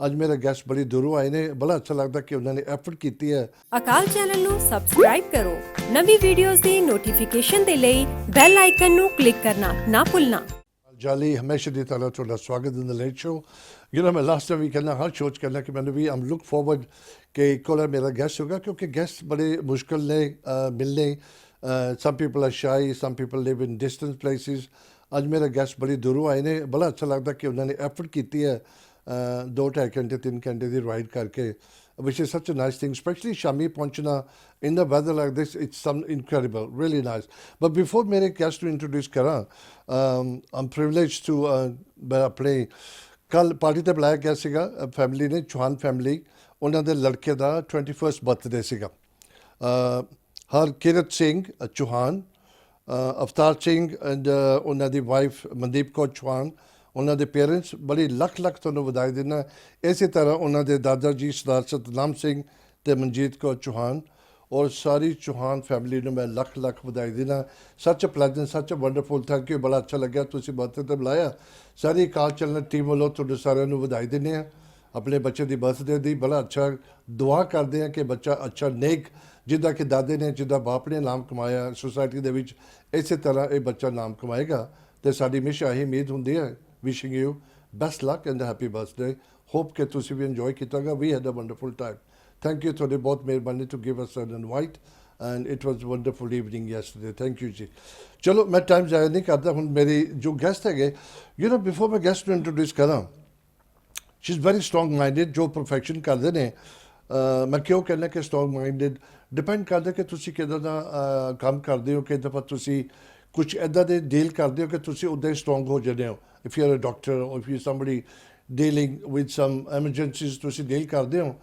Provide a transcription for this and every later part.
ਅੱਜ ਮੇਰੇ ਗੈਸਟ ਬੜੀ ਦੂਰੋਂ ਆਏ ਨੇ ਬੜਾ ਅੱਛਾ ਲੱਗਦਾ ਕਿ ਉਹਨਾਂ ਨੇ ਐਫਰਟ ਕੀਤੀ ਹੈ। ਅਕਾਲ ਚੈਨਲ ਨੂੰ ਸਬਸਕ੍ਰਾਈਬ ਕਰੋ ਨਵੀਂ ਵੀਡੀਓਜ਼ ਦੀ ਨੋਟੀਫਿਕੇਸ਼ਨ ਦੇ ਲਈ ਬੈਲ ਆਈਕਨ ਨੂੰ ਕਲਿੱਕ ਕਰਨਾ ਨਾ ਭੁੱਲਣਾ। ਜਾਲੀ ਹਮੇਸ਼ਾ ਦੀ ਤਰ੍ਹਾਂ ਤੁਹਾਡਾ ਸਵਾਗਤ ਇਨ ਦ ਲੇਟ ਸ਼ੋ। ਮੈਂ ਲਾਸਟ ਟਾਈਮ ਵੀ ਕਹਿੰਦਾ ਹਰ ਸ਼ੋਅ 'ਚ ਕਹਿੰਦਾ ਕਿ ਮੈਨੂੰ ਵੀ ਆਮ ਲੁੱਕ ਫੋਰਵਰਡ ਕਿ ਕੋਲ ਮੇਰਾ ਗੈਸਟ ਹੋਗਾ ਕਿਉਂਕਿ ਗੈਸਟ ਬੜੇ ਮੁਸ਼ਕਿਲ ਨੇ ਮਿਲਣੇ। Some people are shy, some people live in distance places. ਅੱਜ ਮੇਰੇ ਗੈਸਟ ਬੜੀ ਦੂਰੋਂ ਆਏ ਨੇ ਬੜਾ ਅੱਛਾ ਲੱਗਦਾ ਕਿ ਉਹਨਾਂ ਨੇ ਐਫਰਟ ਕੀਤੀ ਹੈ 2-2.5 ਘੰਟੇ 3 ਘੰਟੇ ਦੀ ਰਾਈਡ ਕਰਕੇ which is such a nice thing, especially Shami Ponchana in the weather like this. It's some incredible, really nice. But before mere guest to introduce Kara, I'm privileged to play. Kal party te bulaya gaya siga family ne Chauhan family ਉਹਨਾਂ ਦੇ ਲੜਕੇ ਦਾ 21st birthday ਸੀਗਾ। Harkirat Singh Chauhan, Avtar Singh and ਉਹਨਾਂ ਦੀ wife Mandeep Kaur Chauhan, ਉਹਨਾਂ ਦੇ parents ਬੜੀ ਲੱਖ ਲੱਖ ਤੁਹਾਨੂੰ ਵਧਾਈ ਦਿੰਦਾ। ਇਸੇ ਤਰ੍ਹਾਂ ਉਹਨਾਂ ਦੇ ਦਾਦਾ ਜੀ ਸਰਦਾਰ ਸਤਨਾਮ ਸਿੰਘ ਅਤੇ ਮਨਜੀਤ ਕੌਰ ਚੌਹਾਨ ਔਰ ਸਾਰੀ ਚੌਹਾਨ ਫੈਮਿਲੀ ਨੂੰ ਮੈਂ ਲੱਖ ਲੱਖ ਵਧਾਈ ਦਿੰਦਾ। ਸੱਚ ਅ ਪਲੈਜ਼ੈਂਟ, ਸੱਚ ਅ ਵੰਡਰਫੁਲ, ਥੈਂਕ ਯੂ। ਬੜਾ ਅੱਛਾ ਲੱਗਿਆ ਤੁਸੀਂ ਬਰਥਡੇ 'ਤੇ ਬੁਲਾਇਆ। ਸਾਰੀ ਅਕਾਲ ਚੈਨਲ ਟੀਮ ਵੱਲੋਂ ਤੁਹਾਡੇ ਸਾਰਿਆਂ ਨੂੰ ਵਧਾਈ ਦਿੰਦੇ ਹਾਂ ਆਪਣੇ ਬੱਚੇ ਦੀ ਬਰਥਡੇ ਦੀ। ਬੜਾ ਅੱਛਾ ਦੁਆ ਕਰਦੇ ਹਾਂ ਕਿ ਬੱਚਾ ਅੱਛਾ ਨੇਕ, ਜਿੱਦਾਂ ਕਿ ਦਾਦੇ ਨੇ ਜਿੱਦਾਂ ਬਾਪ ਨੇ ਨਾਮ ਕਮਾਇਆ ਸੋਸਾਇਟੀ ਦੇ ਵਿੱਚ, ਇਸੇ ਤਰ੍ਹਾਂ ਇਹ ਬੱਚਾ ਨਾਮ ਕਮਾਏਗਾ। ਅਤੇ ਸਾਡੀ ਹਮੇਸ਼ਾ ਇਹੀ ਉਮੀਦ ਹੁੰਦੀ ਹੈ। Wishing you best luck and a happy birthday. Hope ਕਿ ਤੁਸੀਂ ਵੀ enjoy ਕੀਤਾ ਹੋਗਾ। We had a wonderful time. Thank you ਤੁਹਾਡੀ ਬਹੁਤ ਮਿਹਰਬਾਨੀ to give us an invite and it was wonderful evening yesterday. Thank you ਜੀ। ਚਲੋ ਮੈਂ ਟਾਈਮ ਜ਼ਾਇਆ ਨਹੀਂ ਕਰਦਾ। ਹੁਣ ਮੇਰੀ ਜੋ ਗੈਸਟ ਹੈਗੇ ਬਿਫੋਰ ਮੈਂ ਗੈਸਟ ਨੂੰ ਇੰਟਰੋਡਿਊਸ ਕਰਾਂ, she is very strong minded. ਜੋ ਪ੍ਰੋਫੈਸ਼ਨ ਕਰਦੇ ਨੇ, ਮੈਂ ਕਿਉਂ ਕਹਿੰਦਾ ਕਿ ਸਟਰੋਂਗ ਮਾਈਂਡਡ ਡਿਪੈਂਡ ਕਰਦਾ ਕਿ ਤੁਸੀਂ ਕਿੱਦਾਂ ਦਾ ਕੰਮ ਕਰਦੇ ਹੋ। ਕਈ ਦਫਾ ਤੁਸੀਂ ਕੁਛ ਇੱਦਾਂ ਦੇ ਡੀਲ ਕਰਦੇ ਹੋ ਕਿ ਤੁਸੀਂ ਉੱਦਾਂ ਹੀ ਸਟਰੋਂਗ ਹੋ ਜਾਂਦੇ ਹੋ। If you are a doctor or if you somebody dealing with some emergencies ਤੁਸੀਂ ਡੀਲ ਕਰਦੇ ਹੋ,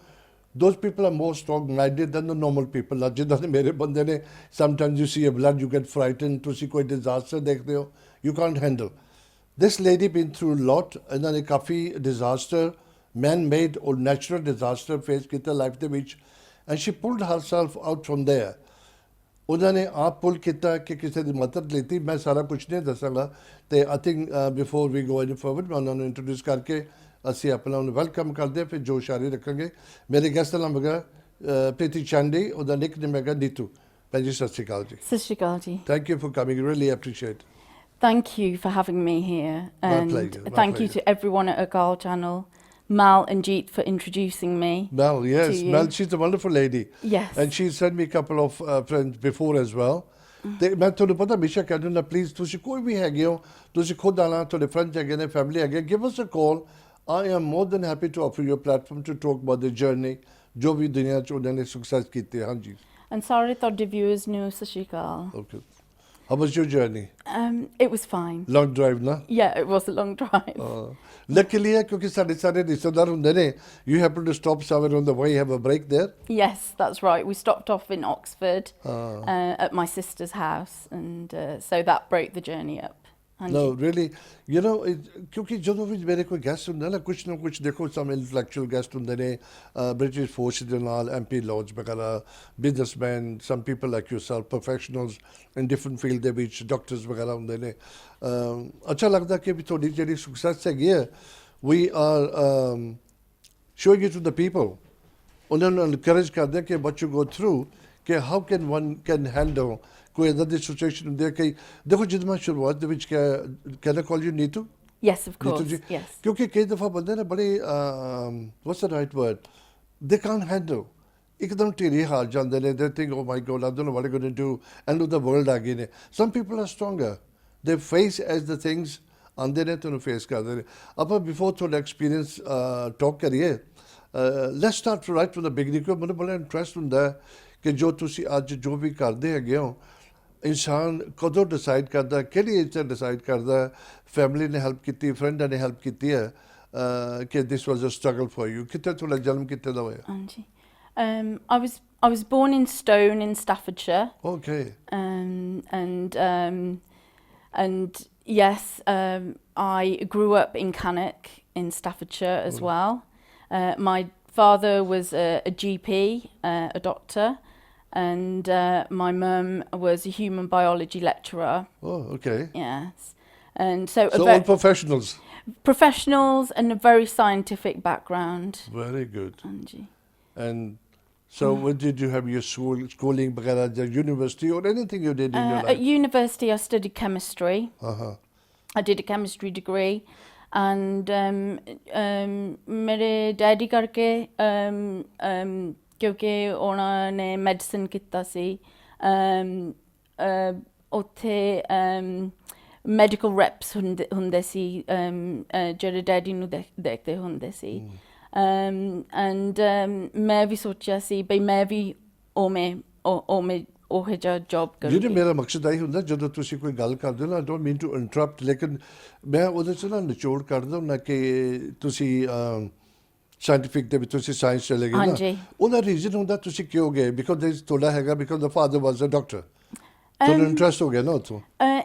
those people are more strong minded than the normal people। ਜਿੱਦਾਂ ਦੇ ਮੇਰੇ ਬੰਦੇ ਨੇ, sometimes you see a blood, you get frightened, ਤੁਸੀਂ ਕੋਈ disaster ਦੇਖਦੇ ਹੋ, you can't handle। this lady been through a lot। ਇਹਨਾਂ ਨੇ ਕਾਫੀ disaster, man made or natural disaster face ਕੀਤਾ ਲਾਈਫ ਦੇ ਵਿੱਚ, and she pulled herself out from there। ਉਹਨਾਂ ਨੇ ਆਪ ਪੁੱਲ ਕੀਤਾ ਕਿ ਕਿਸੇ ਦੀ ਮਦਦ ਲਿੱਤੀ। ਮੈਂ ਸਾਰਾ ਕੁਛ ਨਹੀਂ ਦੱਸਾਂਗਾ ਅਤੇ I think before we go any forward ਮੈਂ ਉਹਨਾਂ ਨੂੰ ਇੰਟਰੋਡਿਊਸ ਕਰਕੇ ਅਸੀਂ ਆਪਣਾ ਉਹਨੂੰ ਵੈਲਕਮ ਕਰਦੇ, ਫਿਰ ਜੋ ਇਸ਼ਾਰੇ ਰੱਖਾਂਗੇ। ਮੇਰੇ ਗੈਸਟ ਦਾ ਨਾਮ ਹੈਗਾ ਪ੍ਰੀਤੀ ਚੰਡੀ, ਉਹਦਾ ਨਿਕਨੇਮ ਹੈਗਾ ਨੀਤੂ। ਭੈਣ ਜੀ ਸਤਿ ਸ਼੍ਰੀ ਅਕਾਲ ਜੀ। ਸਤਿ ਸ਼੍ਰੀ ਅਕਾਲ ਜੀ। Thank you for coming, really appreciate. Thank you for having me here, and pleasure, thank you to everyone at Akaal Channel, Mal and Jeet for introducing me. Mel, yes, Mel, she's a wonderful lady. Yes. And she sent me a couple of friends before as well. ਮੈਂ ਤੁਹਾਨੂੰ ਪਤਾ ਹਮੇਸ਼ਾ ਕਹਿੰਦਾ ਹੁੰਦਾ, please ਤੁਸੀਂ ਕੋਈ ਵੀ ਹੈਗੇ ਹੋ, ਤੁਸੀਂ ਖੁਦ ਆਉਣਾ, ਤੁਹਾਡੇ ਫਰੈਂਡਸ ਹੈਗੇ ਨੇ, ਫੈਮਿਲੀ ਹੈਗੇ, give us a call. I am more than happy to offer you a platform to talk about the journey ਜੋ ਵੀ ਦੁਨੀਆ 'ਚ ਉਹਨਾਂ ਨੇ ਸਕਸੈਸ ਕੀਤੀ ਹੈ। ਹਾਂਜੀ। And sorry ਤੁਹਾਡੇ viewers ਨੂੰ ਸਤਿ ਸ਼੍ਰੀ ਅਕਾਲ। Okay. How was your journey? It was fine. Long drive, na? Yeah, it was a long drive. Luckily, ਕਿਉਂਕਿ ਸਾਡੇ ਸਾਰੇ ਰਿਸ਼ਤੇਦਾਰ ਹੁੰਦੇ ਨੇ, you happen to stop somewhere on the way, have a break there? Yes, that's right. We stopped off in Oxford at my sister's house, and so that broke the journey up. No, really, ਕਿਉਂਕਿ ਜਦੋਂ ਵੀ ਮੇਰੇ ਕੋਈ guest ਹੁੰਦਾ ਨਾ ਕੁਛ ਦੇਖੋ, ਸਮ intellectual guest ਹੁੰਦੇ ਨੇ ਬ੍ਰਿਟਿਸ਼ ਫੋਰਸ ਦੇ ਨਾਲ, MP ਲੌਜ ਵਗੈਰਾ, businessman, some people like yourself, professionals ਇਨ ਡਿਫਰੈਂਟ ਫੀਲਡ ਦੇ ਵਿੱਚ, ਡਾਕਟਰਸ ਵਗੈਰਾ ਹੁੰਦੇ ਨੇ। ਅੱਛਾ ਲੱਗਦਾ ਕਿ ਵੀ ਤੁਹਾਡੀ ਜਿਹੜੀ ਸਕਸੈਸ ਹੈਗੀ ਹੈ, we are showing it to the people. ਉਹਨਾਂ ਨੂੰ ਇਨਕਰੇਜ ਕਰਦੇ ਕਿ what you go through, ਕਿ how can one can handle ਕੋਈ ਇੱਦਾਂ ਦੀ ਸਿਚੁਏਸ਼ਨ ਹੁੰਦੀ ਹੈ। ਕਈ ਦੇਖੋ ਜਦੋਂ ਮੈਂ ਸ਼ੁਰੂਆਤ ਦੇ ਵਿੱਚ can I call you Neetu? Yes, of course. Yes. ਕਿਉਂਕਿ ਕਈ ਦਫਾ ਬੰਦੇ ਨੇ ਬੜੇ what's the right word, they can't handle, ਇੱਕਦਮ ਢੀਰੇ ਹਾਰ ਜਾਂਦੇ ਨੇ। they think oh my god, I don't know what I'm going to do, and the world ਆ ਗਏ ਨੇ। some people are stronger, they face as the things ਆਉਂਦੇ ਨੇ ਤੁਹਾਨੂੰ ਫੇਸ ਕਰਦੇ ਨੇ। ਆਪਾਂ ਬਿਫੋਰ ਤੁਹਾਡਾ ਐਕਸਪੀਰੀਅੰਸ ਟਾਕ ਕਰੀਏ, let's start right from the beginning. ਕਿਉਂਕਿ ਮੈਨੂੰ ਬੜਾ ਇੰਟਰਸਟ ਹੁੰਦਾ ਕਿ ਜੋ ਤੁਸੀਂ ਅੱਜ ਜੋ ਵੀ ਕਰਦੇ ਹੈਗੇ ਹੋ, ਇਨਸਾਨ ਕਦੋਂ ਡਿਸਾਈਡ ਕਰਦਾ, ਕਿਹੜੀ ਏਜ 'ਤੇ ਡਿਸਾਈਡ ਕਰਦਾ, ਫੈਮਿਲੀ ਨੇ ਹੈਲਪ ਕੀਤੀ, ਫਰੈਂਡਾਂ ਨੇ ਹੈਲਪ ਕੀਤੀ ਹੈ ਕਿ ਦਿਸ ਵਾਜ਼ ਅ ਸਟਰਗਲ ਫॉर ਯੂ? ਕਿੱਥੇ ਤੁਹਾਡਾ ਜਨਮ ਕਿੱਥੇ ਦਾ ਹੋਇਆ? ਹਾਂਜੀ, I was born in Stone in Staffordshire. Okay. And yes, I grew up in Cannock in Staffordshire as well. My father was a GP, a doctor, and my mum was a human biology lecturer. Oh, okay. Yes. And so all professionals. professionals and a very scientific background. Very good. Anji. And so, when did you have your schooling, the university, or anything you did in your At life? university, I studied chemistry. Uh-huh. I did a chemistry degree, and मेरे daddy करके क्योंकि ਉਹਨਾਂ ਨੇ medicine ਕੀਤਾ ਸੀ ਉੱਥੇ medical reps ਹੁੰਦੇ ਸੀ ਜਿਹੜੇ daddy ਨੂੰ ਦੇਖਦੇ ਹੁੰਦੇ ਸੀ ਐਂਡ ਮੈਂ ਵੀ ਸੋਚਿਆ ਸੀ ਬਈ ਮੈਂ ਵੀ ਉਵੇਂ ਉਹ ਜਿਹਾ ਜੌਬ ਕਰਾਂਗੀ। ਜਿਹੜੇ ਮੇਰਾ ਮਕਸਦ ਆਈ ਹੁੰਦਾ ਜਦੋਂ ਤੁਸੀਂ ਕੋਈ ਗੱਲ ਕਰਦੇ ਹੋ ਨਾ, I don't mean to interrupt, ਲੇਕਿਨ ਮੈਂ ਉਹਦੇ 'ਚ ਨਾ ਨਿਚੋੜ ਕੱਢਦਾ ਹੁੰਦਾ ਕਿ ਤੁਸੀਂ ਸਾਇੰਟੀਫਿਕ ਦੇ ਵਿੱਚ ਤੁਸੀਂ ਸਾਇੰਸ ਚਲੇ ਗਏ ਨਾ, ਉਹਦਾ ਰੀਜ਼ਨ ਹੁੰਦਾ ਤੁਸੀਂ ਕਿਉਂ ਗਏ, ਬਿਕੋਜ਼ ਤੁਹਾਡਾ ਹੈਗਾ because the father was a doctor, ਤੁਹਾਨੂੰ ਇੰਟਰਸਟ ਹੋ ਗਿਆ ਨਾ ਉੱਥੋਂ?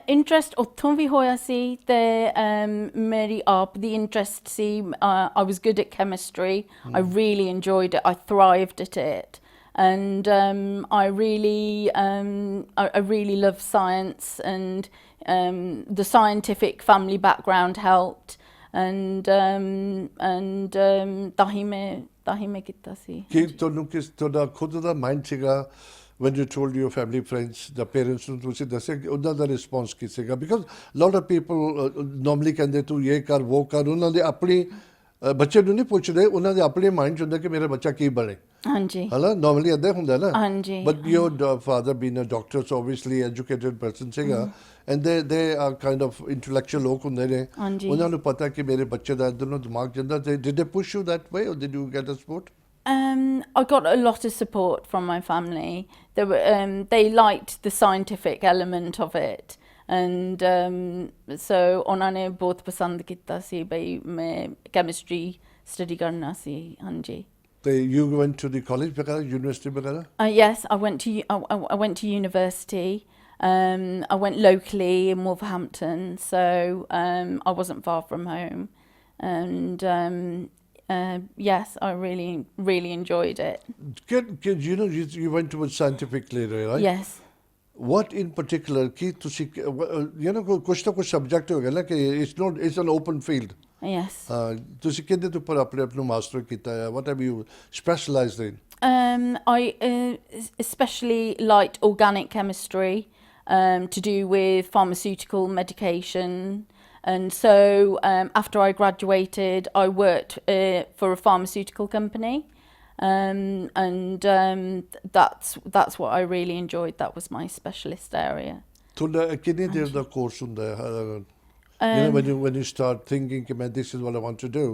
ਇੰਟਰਸਟ ਉੱਥੋਂ ਵੀ ਹੋਇਆ ਸੀ ਤੇ ਮੇਰੀ ਆਪ ਦੀ interest C. I was good at chemistry. I really enjoyed it. I thrived at it. And I really love science, and the scientific family background helped, and ਤਾਹੀਂ ਮੈਂ ਕੀਤਾ ਸੀ। ਕਿ ਤੁਹਾਨੂੰ ਤੁਹਾਡਾ ਖੁਦ ਦਾ ਮਾਈਂਡ ਸੀਗਾ when you told your family friends, the parents ਨੂੰ ਤੁਸੀਂ ਦੱਸਿਆ ਕਿ ਉਹਨਾਂ ਦਾ ਰਿਸਪੌਂਸ ਕੀ ਸੀਗਾ? Because lot of people normally ਕਹਿੰਦੇ ਤੂੰ ਇਹ ਕਰ ਉਹ ਕਰ, ਉਹਨਾਂ ਦੇ ਆਪਣੀ ਬੱਚੇ ਨੂੰ ਨਹੀਂ ਪੁੱਛਦੇ, ਉਹਨਾਂ ਦੇ ਆਪਣੇ ਮਾਈਂਡ 'ਚ ਹੁੰਦਾ ਕਿ ਮੇਰਾ ਬੱਚਾ ਕੀ ਬਣੇ। ਹਾਂਜੀ ਹਨਾ, ਨਾਰਮਲੀ ਏਦਾਂ ਹੁੰਦਾ ਨਾ। ਹਾਂਜੀ। But your father been a doctor, so obviously educated person ਸੀਗਾ, and they are kind of intellectual ਲੋਕ ਹੁੰਦੇ ਨੇ, ਉਹਨਾਂ ਨੂੰ ਪਤਾ ਕਿ ਮੇਰੇ ਬੱਚੇ ਦਾ ਇੱਧਰ ਨੂੰ ਦਿਮਾਗ ਜਾਂਦਾ। ਡਿਡ ਦੇ push you that way, or did you get a support? I got a lot of support from my family. They liked the scientific element of it, and so ਉਹਨਾਂ ਨੇ ਬਹੁਤ ਪਸੰਦ ਕੀਤਾ ਸੀ ਬਈ ਮੈਂ chemistry study ਕਰਨਾ ਸੀ। ਹਾਂਜੀ। You went to the college ਵਗੈਰਾ, university ਵਗੈਰਾ? Yes, I went to university. I went locally in Wolverhampton, so I wasn't far from home, and yes, I really enjoyed it. You know, you went towards scientific later, right? Yes. What in particular ki tusi, you know, kuch na kuch subject ho gaya na कि it's an open field. Yes. तुसी किधर तो पर अपने master किया है? What have you specialized in? I especially liked organic chemistry, to do with pharmaceutical medication. And so after I graduated, I worked for a pharmaceutical company, and that's what I really enjoyed. That was my specialist area. Thoda कितनी देर दा course ਹੁੰਦਾ है? You know, when you start thinking that this is what I want to do,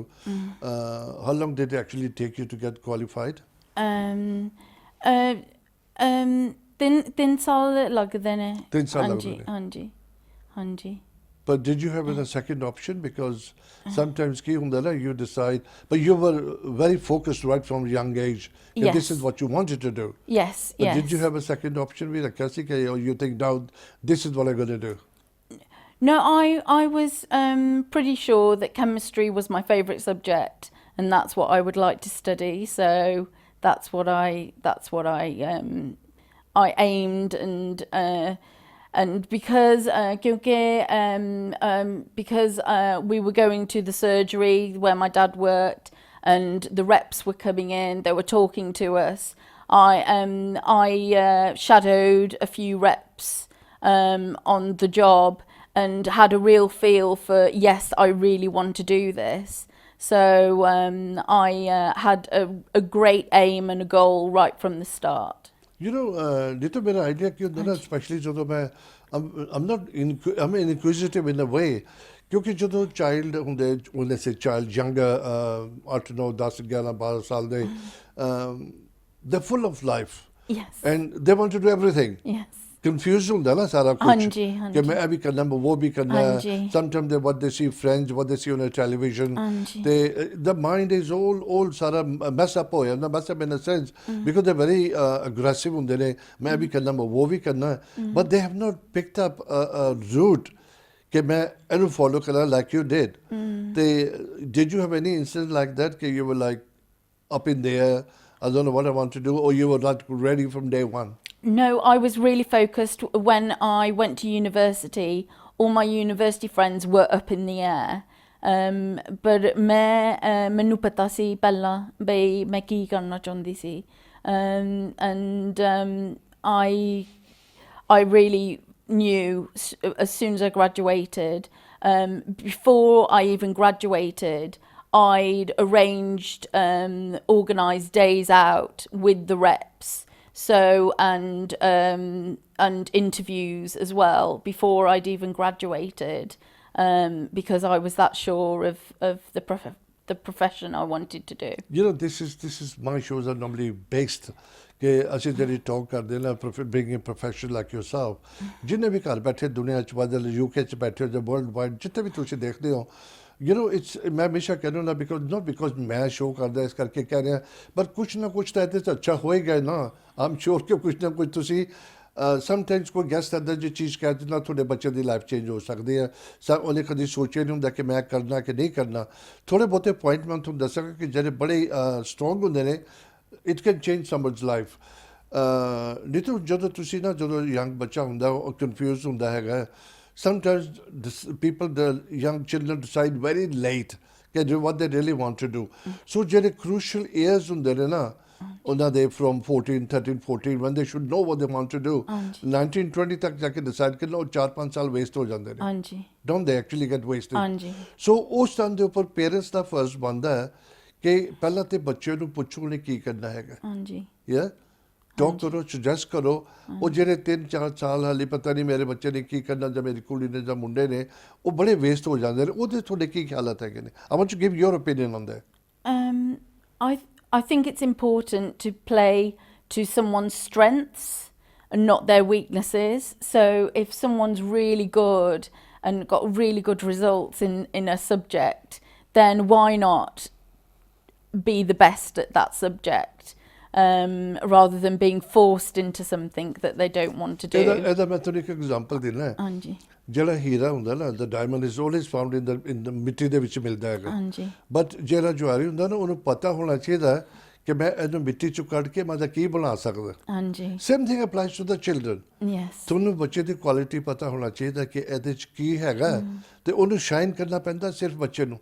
how long did it actually take you to get qualified? 3 ਸਾਲ ਲੱਗਦੇ ਨੇ। 3 ਸਾਲ ਲੱਗਦੇ ਨੇ। ਹਾਂਜੀ ਹਾਂਜੀ। But did you have a second option? Because sometimes ki hunda na, you decide, but you were very focused right from a young age. Yes. This is what you wanted to do. Yes, but yes. Did you have a second option? Or you think, now this is what I'm going to do? No, I was pretty sure that chemistry was my favourite subject, and that's what I would like to study. So that's what I aimed, and because we were going to the surgery where my dad worked, and the reps were coming in, they were talking to us. I shadowed a few reps on the job, and had a real feel for, yes, I really want to do this. So I had a great aim and a goal right from the start. You know, little bit of idea ki hunda na, especially ਜਦੋਂ ਮੈਂ I'm inquisitive in a way, ਕਿਉਂਕਿ ਜਦੋਂ child ਹੁੰਦੇ, when they say child, younger 8 9 10 11 12 ਸਾਲ ਦੇ, they're full of life. Yes. And they want to do everything. Yes. Confused ਹੁੰਦਾ ਨਾ ਸਾਰਾ ਕੁਝ ਹਾਂਜੀ ਕਿ ਮੈਂ ਇਹ ਵੀ ਕਰਨਾ, ਮੈਂ ਉਹ ਵੀ ਕਰਨਾ। ਹਾਂਜੀ। Sometimes what they see friends, what they see on a television, the mind is all ਸਾਰਾ mess up ਹੋ ਜਾਂਦਾ, mess up in a sense, because they're very aggressive ਹੁੰਦੇ ਨੇ, ਮੈਂ ਇਹ ਵੀ ਕਰਨਾ, ਮੈਂ ਉਹ ਵੀ ਕਰਨਾ, but they have not picked up a route ਕਿ ਮੈਂ ਇਹਨੂੰ follow ਕਰਾਂ like you did. Did you have any incident like that ਕਿ you were like up in the air, I don't know what I want to do, or you were not ready from day one? No, I was really focused. When I went to university, all my university friends were up in the air, but ਮੈਨੂੰ ਪਤਾ ਸੀ ਪਹਿਲਾਂ ਬਈ ਮੈਂ ਕੀ ਕਰਨਾ ਚਾਹੁੰਦੀ ਸੀ and I really knew as soon as I graduated. Before I even graduated, I'd arranged organised days out with the reps, so and interviews as well before I'd even graduated, because I was that sure of the profession I wanted to do. You know, this is my shows are normally based ਕਿ ਅਸੀਂ ਜਿਹੜੀ talk ਕਰਦੇ ਨਾ being a professional like yourself ਜਿੰਨੇ ਵੀ ਘਰ ਬੈਠੇ ਦੁਨੀਆ 'ਚ ਬਦਲ UK 'ਚ ਬੈਠੇ ਹੋ ਜਾਂ ਵਰਲਡ ਵਾਈਡ ਜਿੱਥੇ ਵੀ ਤੁਸੀਂ ਦੇਖਦੇ ਹੋ ਯੂ ਨੋ ਇਟਸ ਮੈਂ ਹਮੇਸ਼ਾ ਕਹਿੰਦਾ ਨਾ ਬਿਕੋਜ਼ ਮੈਂ ਸ਼ੋਅ ਕਰਦਾ ਇਸ ਕਰਕੇ ਕਹਿ ਰਿਹਾ ਪਰ ਕੁਛ ਨਾ ਕੁਛ ਤਾਂ ਇਹਦੇ 'ਚ ਅੱਛਾ ਹੋਏਗਾ ਨਾ ਆਮ ਸ਼ੋਰ ਕਿ ਕੁਛ ਨਾ ਕੁਛ ਤੁਸੀਂ ਸਮਟਾਈਮਸ ਕੋਈ ਗੈਸਟ ਇੱਦਾਂ ਦੀ ਚੀਜ਼ ਕਹਿ ਦਿੰਦਾ ਤੁਹਾਡੇ ਬੱਚੇ ਦੀ ਲਾਈਫ ਚੇਂਜ ਹੋ ਸਕਦੀ ਹੈ ਉਹਨੇ ਕਦੀ ਸੋਚਿਆ ਨਹੀਂ ਹੁੰਦਾ ਕਿ ਮੈਂ ਕਰਨਾ ਕਿ ਨਹੀਂ ਕਰਨਾ ਥੋੜ੍ਹੇ ਬਹੁਤੇ ਪੁਆਇੰਟ ਮੈਂ ਤੁਹਾਨੂੰ ਦੱਸਾਂਗਾ ਕਿ ਜਿਹੜੇ ਬੜੇ ਸਟਰੋਂਗ ਹੁੰਦੇ ਨੇ it can change someone's life. ਨਹੀਂ ਤਾਂ ਜਦੋਂ ਤੁਸੀਂ ਨਾ ਜਦੋਂ ਯੰਗ ਬੱਚਾ ਹੁੰਦਾ ਉਹ ਕਨਫਿਊਜ਼ ਹੁੰਦਾ ਹੈਗਾ sometimes the young children decide very late what they really want to do. So ਜਿਹੜੇ crucial years ਹੁੰਦੇ ਨੇ ਨਾ ਉਹਨਾਂ ਦੇ from 13 when they should know what they want to do 19 20 ਤੱਕ ਜਾ ਕੇ decide ਕਰਨਾ ਉਹ 4-5 ਸਾਲ ਵੇਸਟ ਹੋ ਜਾਂਦੇ ਨੇ don't they actually get wasted. So ਉਸ ਟਾਈਮ ਦੇ ਉੱਪਰ ਪੇਰੈਂਟਸ ਦਾ ਫਰਜ਼ ਬਣਦਾ ਹੈ ਕਿ ਪਹਿਲਾਂ ਤੇ ਬੱਚੇ ਨੂੰ ਪੁੱਛੋ ਉਹਨੇ ਕੀ ਕਰਨਾ ਹੈਗਾ ਯਾ ਟਾਕ ਕਰੋ ਸੁਜੈਸਟ ਕਰੋ ਉਹ ਜਿਹੜੇ 3-4 ਸਾਲ ਹਾਲੇ ਪਤਾ ਨਹੀਂ ਮੇਰੇ ਬੱਚੇ ਨੇ ਕੀ ਕਰਨਾ ਜਾਂ ਮੇਰੀ ਕੁੜੀ ਨੇ ਜਾਂ ਮੁੰਡੇ ਨੇ ਉਹ ਬੜੇ ਵੇਸਟ ਹੋ ਜਾਂਦੇ ਨੇ ਉਹਦੇ ਤੁਹਾਡੇ ਕੀ ਖਿਆਲਾਤ ਹੈਗੇ ਨੇ I want to give your opinion on that. I think it's important to play to someone's strengths and not their weaknesses. So if someone's really good and got really good results in a subject, then why not be the best at that subject rather than being forced into something that they don't want to do. ਇਹਦਾ ਮੈਂ ਤੁਹਾਨੂੰ ਇੱਕ example ਦੇਣਾ ਹੈ ਜਿਹੜਾ ਹੀਰਾ ਹੁੰਦਾ ਨਾ the diamond is always found in the ਮਿੱਟੀ ਦੇ ਵਿੱਚ ਮਿਲਦਾ ਹੈਗਾ ਬਟ ਜਿਹੜਾ ਜਵਾਹਰੀ ਹੁੰਦਾ ਨਾ ਉਹਨੂੰ ਪਤਾ ਹੋਣਾ ਚਾਹੀਦਾ ਕਿ ਮੈਂ ਇਹਨੂੰ ਮਿੱਟੀ ਚੋਂ ਕੱਢ ਕੇ ਮੈਂ ਕੀ ਬਣਾ ਸਕਦਾ same thing applies to the children ਤੁਹਾਨੂੰ ਬੱਚੇ ਦੀ ਕੁਆਲਿਟੀ ਪਤਾ ਹੋਣਾ ਚਾਹੀਦਾ ਕਿ ਇਹਦੇ 'ਚ ਕੀ ਹੈਗਾ ਤੇ ਉਹਨੂੰ ਸ਼ਾਈਨ ਕਰਨਾ ਪੈਂਦਾ ਸਿਰਫ ਬੱਚੇ ਨੂੰ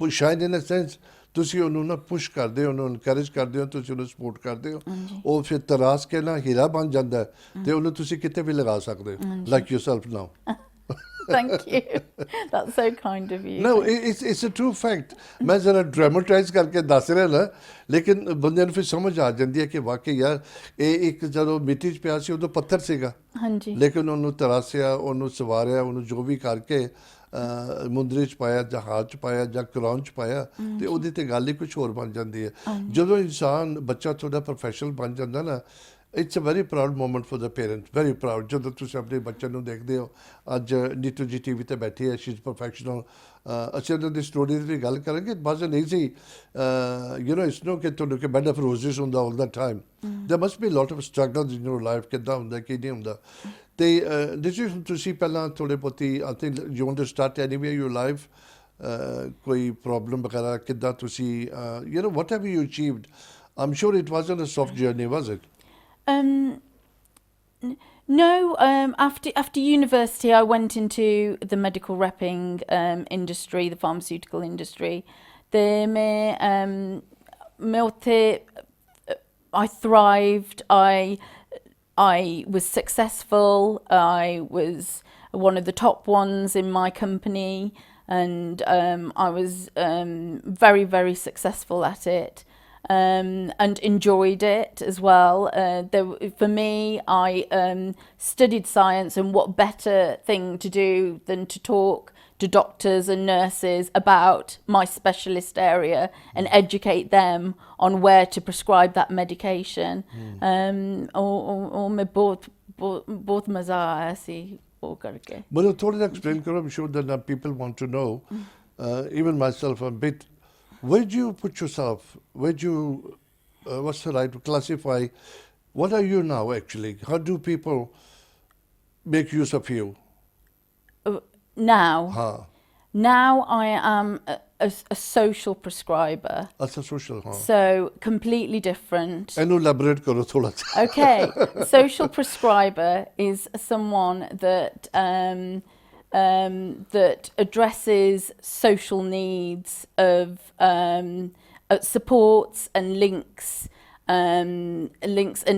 ਉਹ ਸ਼ਾਈਨ ਇਨ ਅ ਸੈਂਸ ਤੁਸੀਂ ਉਹਨੂੰ ਨਾ ਪੁਸ਼ ਕਰਦੇ ਹੋ ਉਹਨੂੰ ਇਨਕਰੇਜ ਕਰਦੇ ਹੋ ਤੁਸੀਂ ਉਹਨੂੰ ਸਪੋਰਟ ਕਰਦੇ ਹੋ ਉਹ ਫਿਰ ਤਰਾਸ ਕੇ ਨਾ ਹੀਰਾ ਬਣ ਜਾਂਦਾ ਤੇ ਉਹਨੂੰ ਤੁਸੀਂ ਕਿਤੇ ਵੀ ਲਗਾ ਸਕਦੇ ਹੋ like yourself now Thank you. That's so kind of you. No, it's a true fact. मैं ज़रा ड्रामेटाइज करके दस रहा ना लेकिन बंदे ਨੂੰ ਫਿਰ ਸਮਝ ਆ ਜਾਂਦੀ ਹੈ ਕਿ ਵਾਕਈ ਯਾਰ ਇਹ ਇੱਕ ਜਦੋਂ ਮਿੱਟੀ 'ਚ ਪਿਆ ਸੀ ਉਦੋਂ ਪੱਥਰ ਸੀਗਾ ਲੇਕਿਨ ਉਹਨੂੰ ਤਰਾਸਿਆ ਉਹਨੂੰ ਸਵਾਰਿਆ ਉਹਨੂੰ ਜੋ ਵੀ ਕਰਕੇ ਮੁੰਦਰੀ 'ਚ ਪਾਇਆ ਜਾਂ ਹੱਥ 'ਚ ਪਾਇਆ ਜਾਂ ਕਰਾਉਣ 'ਚ ਪਾਇਆ ਤੇ ਉਹਦੀ ਤੇ ਗੱਲ ਹੀ ਕੁਝ ਹੋਰ ਬਣ ਜਾਂਦੀ ਹੈ ਜਦੋਂ ਇਨਸਾਨ ਬੱਚਾ ਤੁਹਾਡਾ ਪ੍ਰੋਫੈਸ਼ਨਲ ਬਣ ਜਾਂਦਾ ਨਾ It's a very proud moment for the parents, very proud. ਜਦੋਂ ਤੁਸੀਂ ਆਪਣੇ ਬੱਚੇ ਨੂੰ ਦੇਖਦੇ ਹੋ ਅੱਜ ਨੀਤੂ ਜੀ TV ਤੇ ਬੈਠੀ ਹੈ ਸ਼ੀ ਇਜ਼ ਪ੍ਰੋਫੈਸ਼ਨਲ ਅਸੀਂ ਉਹਨਾਂ ਦੀ ਸਟੋਰੀ ਦੀ ਵੀ ਗੱਲ ਕਰਾਂਗੇ ਬਸ ਨਹੀਂ ਸੀ ਯੂ ਨੋ ਇਟਸ ਨੋ ਕਿ ਤੁਹਾਨੂੰ ਕਿ ਬੈਡ ਆਫ ਰੋਜ਼ਸ ਹੁੰਦਾ ਆਲ ਦਾ ਟਾਈਮ ਦੇਰ must B lot of struggles in your life ਕਿੱਦਾਂ ਹੁੰਦਾ ਕੀ ਨਹੀਂ ਹੁੰਦਾ ਤੇ ਤੁਸੀਂ ਪਹਿਲਾਂ ਥੋੜ੍ਹੇ ਬਹੁਤੀ I think you want to start anywhere your life ਕੋਈ ਪ੍ਰੋਬਲਮ ਵਗੈਰਾ ਕਿੱਦਾਂ ਤੁਸੀਂ you know what have you achieved I am sure it wasn't a soft journey was it No, after university I went into the medical repping industry, the pharmaceutical industry. I thrived, I was successful, I was one of the top ones in my company and I was very, very successful at it. And enjoyed it as well. For me, I studied science, and what better thing to do than to talk to doctors and nurses about my specialist area and educate them on where to prescribe that medication. और मैं बहुत मज़ा आया सी वो करके. But थोड़ा सा explain करो. I'm sure that people want to know. Even myself, a bit. Where do you put yourself? Where do you, what's the right to classify? What are you now actually? How do people make use of you? Now? Now I am a social prescriber. That's a social, So completely different. And elaborate karo thoda. Okay, social prescriber is someone that that addresses social needs of supports and links an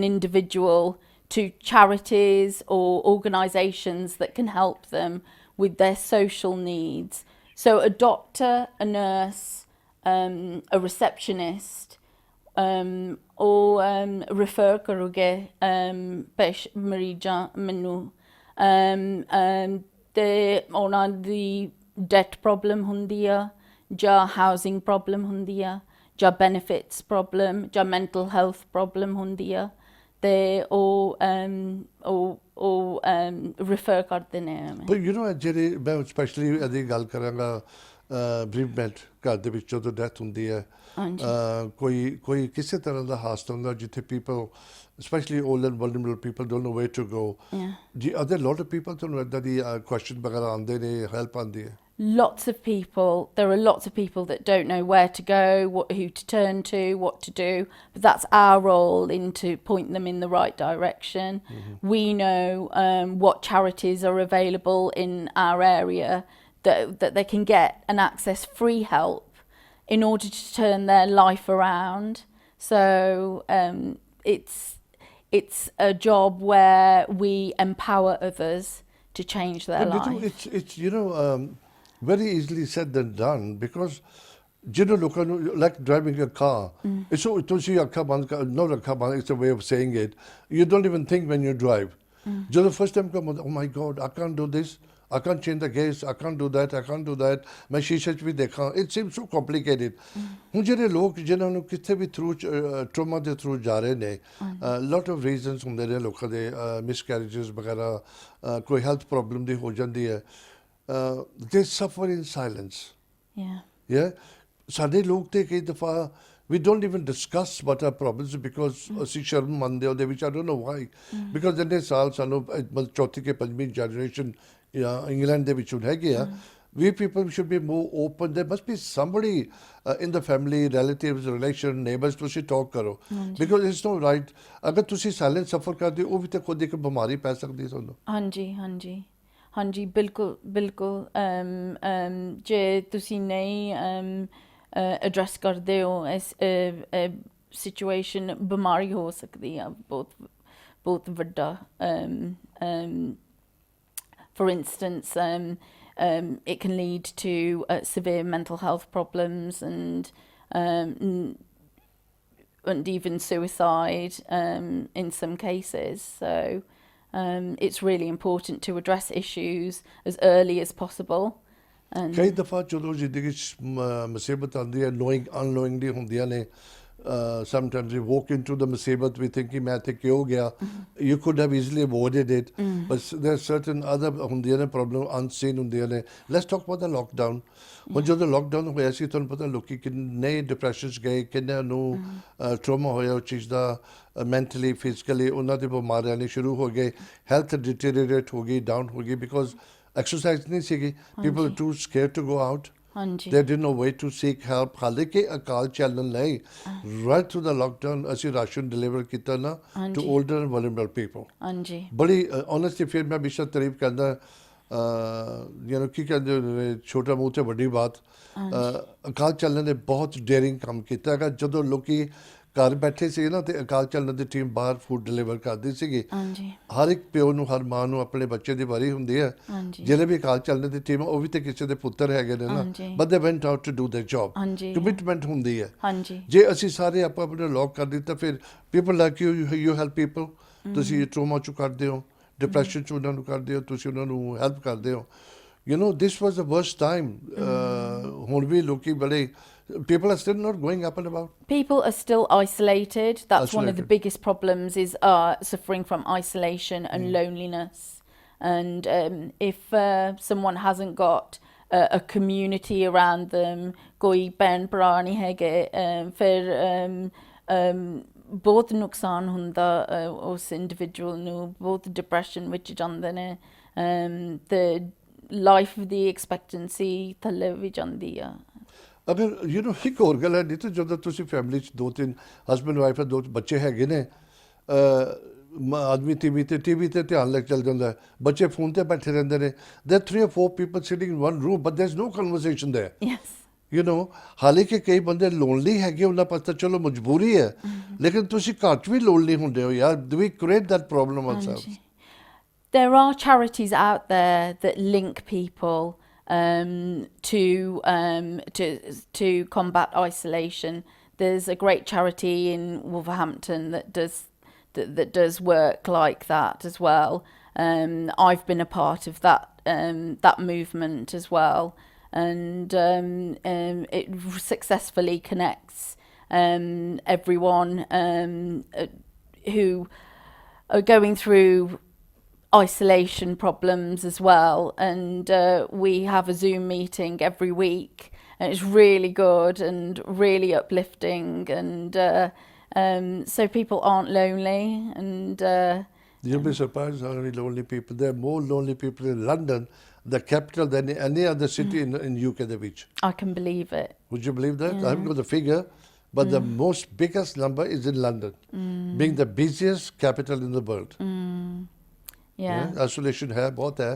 individual to charities or organisations that can help them with their social needs. So a doctor, a nurse, a receptionist, or refer karoge pesh marijan menu te ona di debt problem hundi a ja housing problem hundi a ja benefits problem ja mental health problem hundi a te ਉਹ refer ਕਰਦੇ ਨੇ ਪਰ you نو ਜਿਹੜੇ ਮੈਂ specially ਇਹਦੀ ਗੱਲ ਕਰਾਂਗਾ ਬਰੀਵਮੈਂਟ ਘਰ ਦੇ ਵਿੱਚ ਜਦੋਂ ਡੈਥ ਹੁੰਦੀ ਹੈ ਕੋਈ ਕਿਸੇ ਤਰ੍ਹਾਂ ਦਾ ਹਾਦਸਾ ਹੁੰਦਾ ਜਿੱਥੇ people especially old and vulnerable people don't know where to go. Are there a lot of people ਤੁਹਾਨੂੰ ਇੱਦਾਂ ਦੀ ਕੁਐਸਚਨ ਵਗੈਰਾ ਆਉਂਦੇ ਨੇ ਹੈਲਪ ਆਉਂਦੀ ਹੈ? Lots of people. There are lots of people that don't know where to go, who to turn to, what to do. But that's our role to point them in the right direction. We know what charities are available in our area that they can get and access free help in order to turn their life around. So it's a job where we empower others to change their life. It's very easily said than done because ਲੋਕਾਂ ਨੂੰ like driving a car. It's so ਤੁਸੀਂ ਅੱਖਾਂ ਬੰਦ not ਅੱਖਾਂ ਬੰਦ, it's a way of saying it. You don't even think when you drive. ਜਦੋਂ first time come, oh my God, I can't do this, I can't change the gears, I can't do that, I can't do that. ਮੈਂ ਸ਼ੀਸ਼ੇ 'ਚ ਵੀ ਦੇਖਾਂ. It seems so complicated. ਹੁਣ ਜਿਹੜੇ ਲੋਕ ਜਿਨ੍ਹਾਂ ਨੂੰ ਕਿਤੇ ਵੀ ਥਰੂ ਟਰੋਮਾ ਦੇ ਥਰੂ ਜਾ ਰਹੇ ਨੇ, lot of reasons ਹੁੰਦੇ ਨੇ ਲੋਕਾਂ ਦੇ, miscarriages ਵਗੈਰਾ, ਕੋਈ health problem ਦੀ ਹੋ ਜਾਂਦੀ ਹੈ. They suffer in silence. Yeah. ਸਾਡੇ ਲੋਕ ਤੇ ਕਈ ਦਫਾ we don't even discuss what our problems because ਅਸੀਂ ਸ਼ਰਮ ਮੰਨਦੇ ਉਹਦੇ ਵਿੱਚ. I don't know why. Because ਇੰਨੇ ਸਾਲ ਸਾਨੂੰ ਚੌਥੀ ਕੇ ਪੰਜਵੀਂ ਜਨਰੇਸ਼ਨ ਇੰਗਲੈਂਡ ਦੇ ਵਿੱਚ ਹੈਗੇ ਆ. We people should be more open. There must be somebody in the family, relatives, relation, neighbors ਤੁਸੀਂ talk ਕਰੋ. Because it's not right. ਅਗਰ ਤੁਸੀਂ silent suffer ਕਰਦੇ ਉਹ ਵੀ ਤਾਂ ਖੁਦ ਇੱਕ ਬਿਮਾਰੀ ਪੈ ਸਕਦੀ ਤੁਹਾਨੂੰ. ਹਾਂਜੀ ਬਿਲਕੁਲ ਜੇ ਤੁਸੀਂ ਨਹੀਂ ਐਡਰੈਸ ਕਰਦੇ ਹੋ ਇਸ ਸਿਚੁਏਸ਼ਨ, ਬਿਮਾਰੀ ਹੋ ਸਕਦੀ ਆ ਬਹੁਤ ਵੱਡਾ. For instance, it can lead to severe mental health problems and even suicide in some cases. So it's really important to address issues as early as possible. ਕਈ ਦਫਾ ਜਦੋਂ ਜ਼ਿੰਦਗੀ 'ਚ ਮੁਸੀਬਤ ਆਉਂਦੀ ਹੈ, knowing unknowingly ਹੁੰਦੀਆਂ ਨੇ. Sometimes we walk into the ਮੁਸੀਬਤ, we think ਮੈਂ ਇੱਥੇ ਕਿਉਂ ਗਿਆ. You could have easily avoided it. But there are certain other ਹੁੰਦੀਆਂ ਨੇ problem, unseen ਹੁੰਦੀਆਂ ਨੇ. Let's talk about the lockdown. ਹੁਣ ਜਦੋਂ ਲੋਕਡਾਊਨ ਹੋਇਆ ਸੀ ਤੁਹਾਨੂੰ ਪਤਾ ਲੋਕੀ ਕਿੰਨੇ ਡਿਪਰੈਸ਼ਨ 'ਚ ਗਏ, ਕਿੰਨਿਆਂ ਨੂੰ ਟਰੋਮਾ ਹੋਇਆ ਉਸ ਚੀਜ਼ ਦਾ, ਮੈਂਟਲੀ ਫਿਜ਼ੀਕਲੀ ਉਹਨਾਂ ਦੇ ਬਿਮਾਰੀਆਂ ਨੇ ਸ਼ੁਰੂ ਹੋ ਗਏ, ਹੈਲਥ ਡਿਟੀਰੀਏਟ ਹੋ ਗਈ, ਡਾਊਨ ਹੋ ਗਈ ਬਿਕੋਜ਼ ਐਕਸਰਸਾਈਜ਼ ਨਹੀਂ ਸੀਗੀ. People are too scared to go out. They didn't know where to seek help. ਹਾਲਾਂਕਿ ਅਕਾਲ ਚੈਨਲ ਨੇ right through the lockdown ਅਸੀਂ ਰਾਸ਼ਨ ਡਿਲੀਵਰ ਕੀਤਾ ਨਾ to older and vulnerable people. ਬੜੀ honestly ਫਿਰ ਮੈਂ ਬਿਸ਼ਾ ਤਾਰੀਫ ਕਰਦਾ. ਕੀ ਕਹਿੰਦੇ ਛੋਟਾ ਮੂੰਹ ਤੇ ਵੱਡੀ ਬਾਤ. ਅਕਾਲ ਚੈਨਲ ਨੇ ਬਹੁਤ ਡੇਅਰਿੰਗ ਕੰਮ ਕੀਤਾ ਹੈਗਾ. ਜਦੋਂ ਲੋਕੀ ਘਰ ਬੈਠੇ ਸੀ ਨਾ ਤੇ ਅਕਾਲ ਚੈਨਲ ਦੀ ਟੀਮ ਬਾਹਰ ਫੂਡ ਡਿਲੀਵਰ ਕਰਦੀ ਸੀਗੀ. ਹਰ ਇੱਕ ਪਿਓ ਨੂੰ, ਹਰ ਮਾਂ ਨੂੰ ਆਪਣੇ ਬੱਚੇ ਦੀ ਵਾਰੀ ਹੁੰਦੀ ਹੈ. ਜਿਹੜੇ ਵੀ ਅਕਾਲ ਚੈਨਲ ਦੀ ਟੀਮ ਉਹ ਵੀ ਤੇ ਕਿਸੇ ਦੇ ਪੁੱਤਰ ਹੈਗੇ ਨੇ ਨਾ, but they went out to do their job. Commitment ਹੁੰਦੀ ਹੈ. ਜੇ ਅਸੀਂ ਸਾਰੇ ਆਪਾਂ ਆਪਣੇ ਲੌਕ ਕਰ ਦਿੱਤਾ ਫਿਰ people like you help people. ਤੁਸੀਂ ਟਰੋਮਾ 'ਚੋਂ ਕਰਦੇ ਹੋ, ਡਿਪਰੈਸ਼ਨ 'ਚ ਉਹਨਾਂ ਨੂੰ ਕਰਦੇ ਹੋ, ਤੁਸੀਂ ਉਹਨਾਂ ਨੂੰ ਹੈਲਪ ਕਰਦੇ ਹੋ. This was the worst time. ਹੁਣ ਵੀ ਲੋਕੀ ਬੜੇ people are still not going up and about. People are still isolated. That's one of the biggest problems is suffering from isolation and loneliness. And if someone hasn't got a community around them, koi pen pra nahi hege, fir ਬਹੁਤ ਨੁਕਸਾਨ ਹੁੰਦਾ ਉਸ individual ਨੂੰ, ਬਹੁਤ depression ਵਿੱਚ ਜਾਂਦੇ ਨੇ, ਤੇ ਲਾਈਫ ਦੀ ਐਕਸਪੈਕਟੈਂਸੀ ਥੱਲੇ ਵੀ ਜਾਂਦੀ ਆ. ਅਗਰ ਇੱਕ ਹੋਰ ਗੱਲ ਹੈ ਨਹੀਂ ਤਾਂ ਜਦੋਂ ਤੁਸੀਂ ਫੈਮਿਲੀ 'ਚ 2-3 ਹਸਬੈਂਡ ਵਾਈਫ ਹੈ, 2 ਬੱਚੇ ਹੈਗੇ ਨੇ, ਆਦਮੀ ਟੀਵੀ ਤੇ ਧਿਆਨ ਲੱਗ ਚੱਲ ਜਾਂਦਾ ਹੈ ਬੱਚੇ ਫੋਨ ਤੇ ਬੈਠੇ ਰਹਿੰਦੇ ਨੇ there are 3 or 4 people sitting in one room but there's no conversation there Yes. you know ਹਾਲਾਂਕਿ ਕਈ ਬੰਦੇ ਲੋਨਲੀ ਹੈਗੇ ਉਹਨਾਂ ਪਾਸ ਤਾਂ ਚਲੋ ਮਜਬੂਰੀ ਹੈ ਲੇਕਿਨ ਤੁਸੀਂ ਘਰ 'ਚ ਵੀ ਲੋਨਲੀ ਹੁੰਦੇ ਹੋ ਯਾਰ we create that problem ourselves. Angie. There are charities out there that link people to combat isolation. There's a great charity in Wolverhampton that does work like that as well. I've been a part of that movement as well, and it successfully connects everyone who are going through isolation problems as well, and we have a Zoom meeting every week, and it's really good and really uplifting, and so people aren't lonely, and You'll be surprised how many lonely people. There are more lonely people in London, the capital, than any other city in UK the beach. I can believe it. Would you believe that? I haven't got the figure, but the most biggest number is in London, being the busiest capital in the world. Yeah. Isolation है बहुत है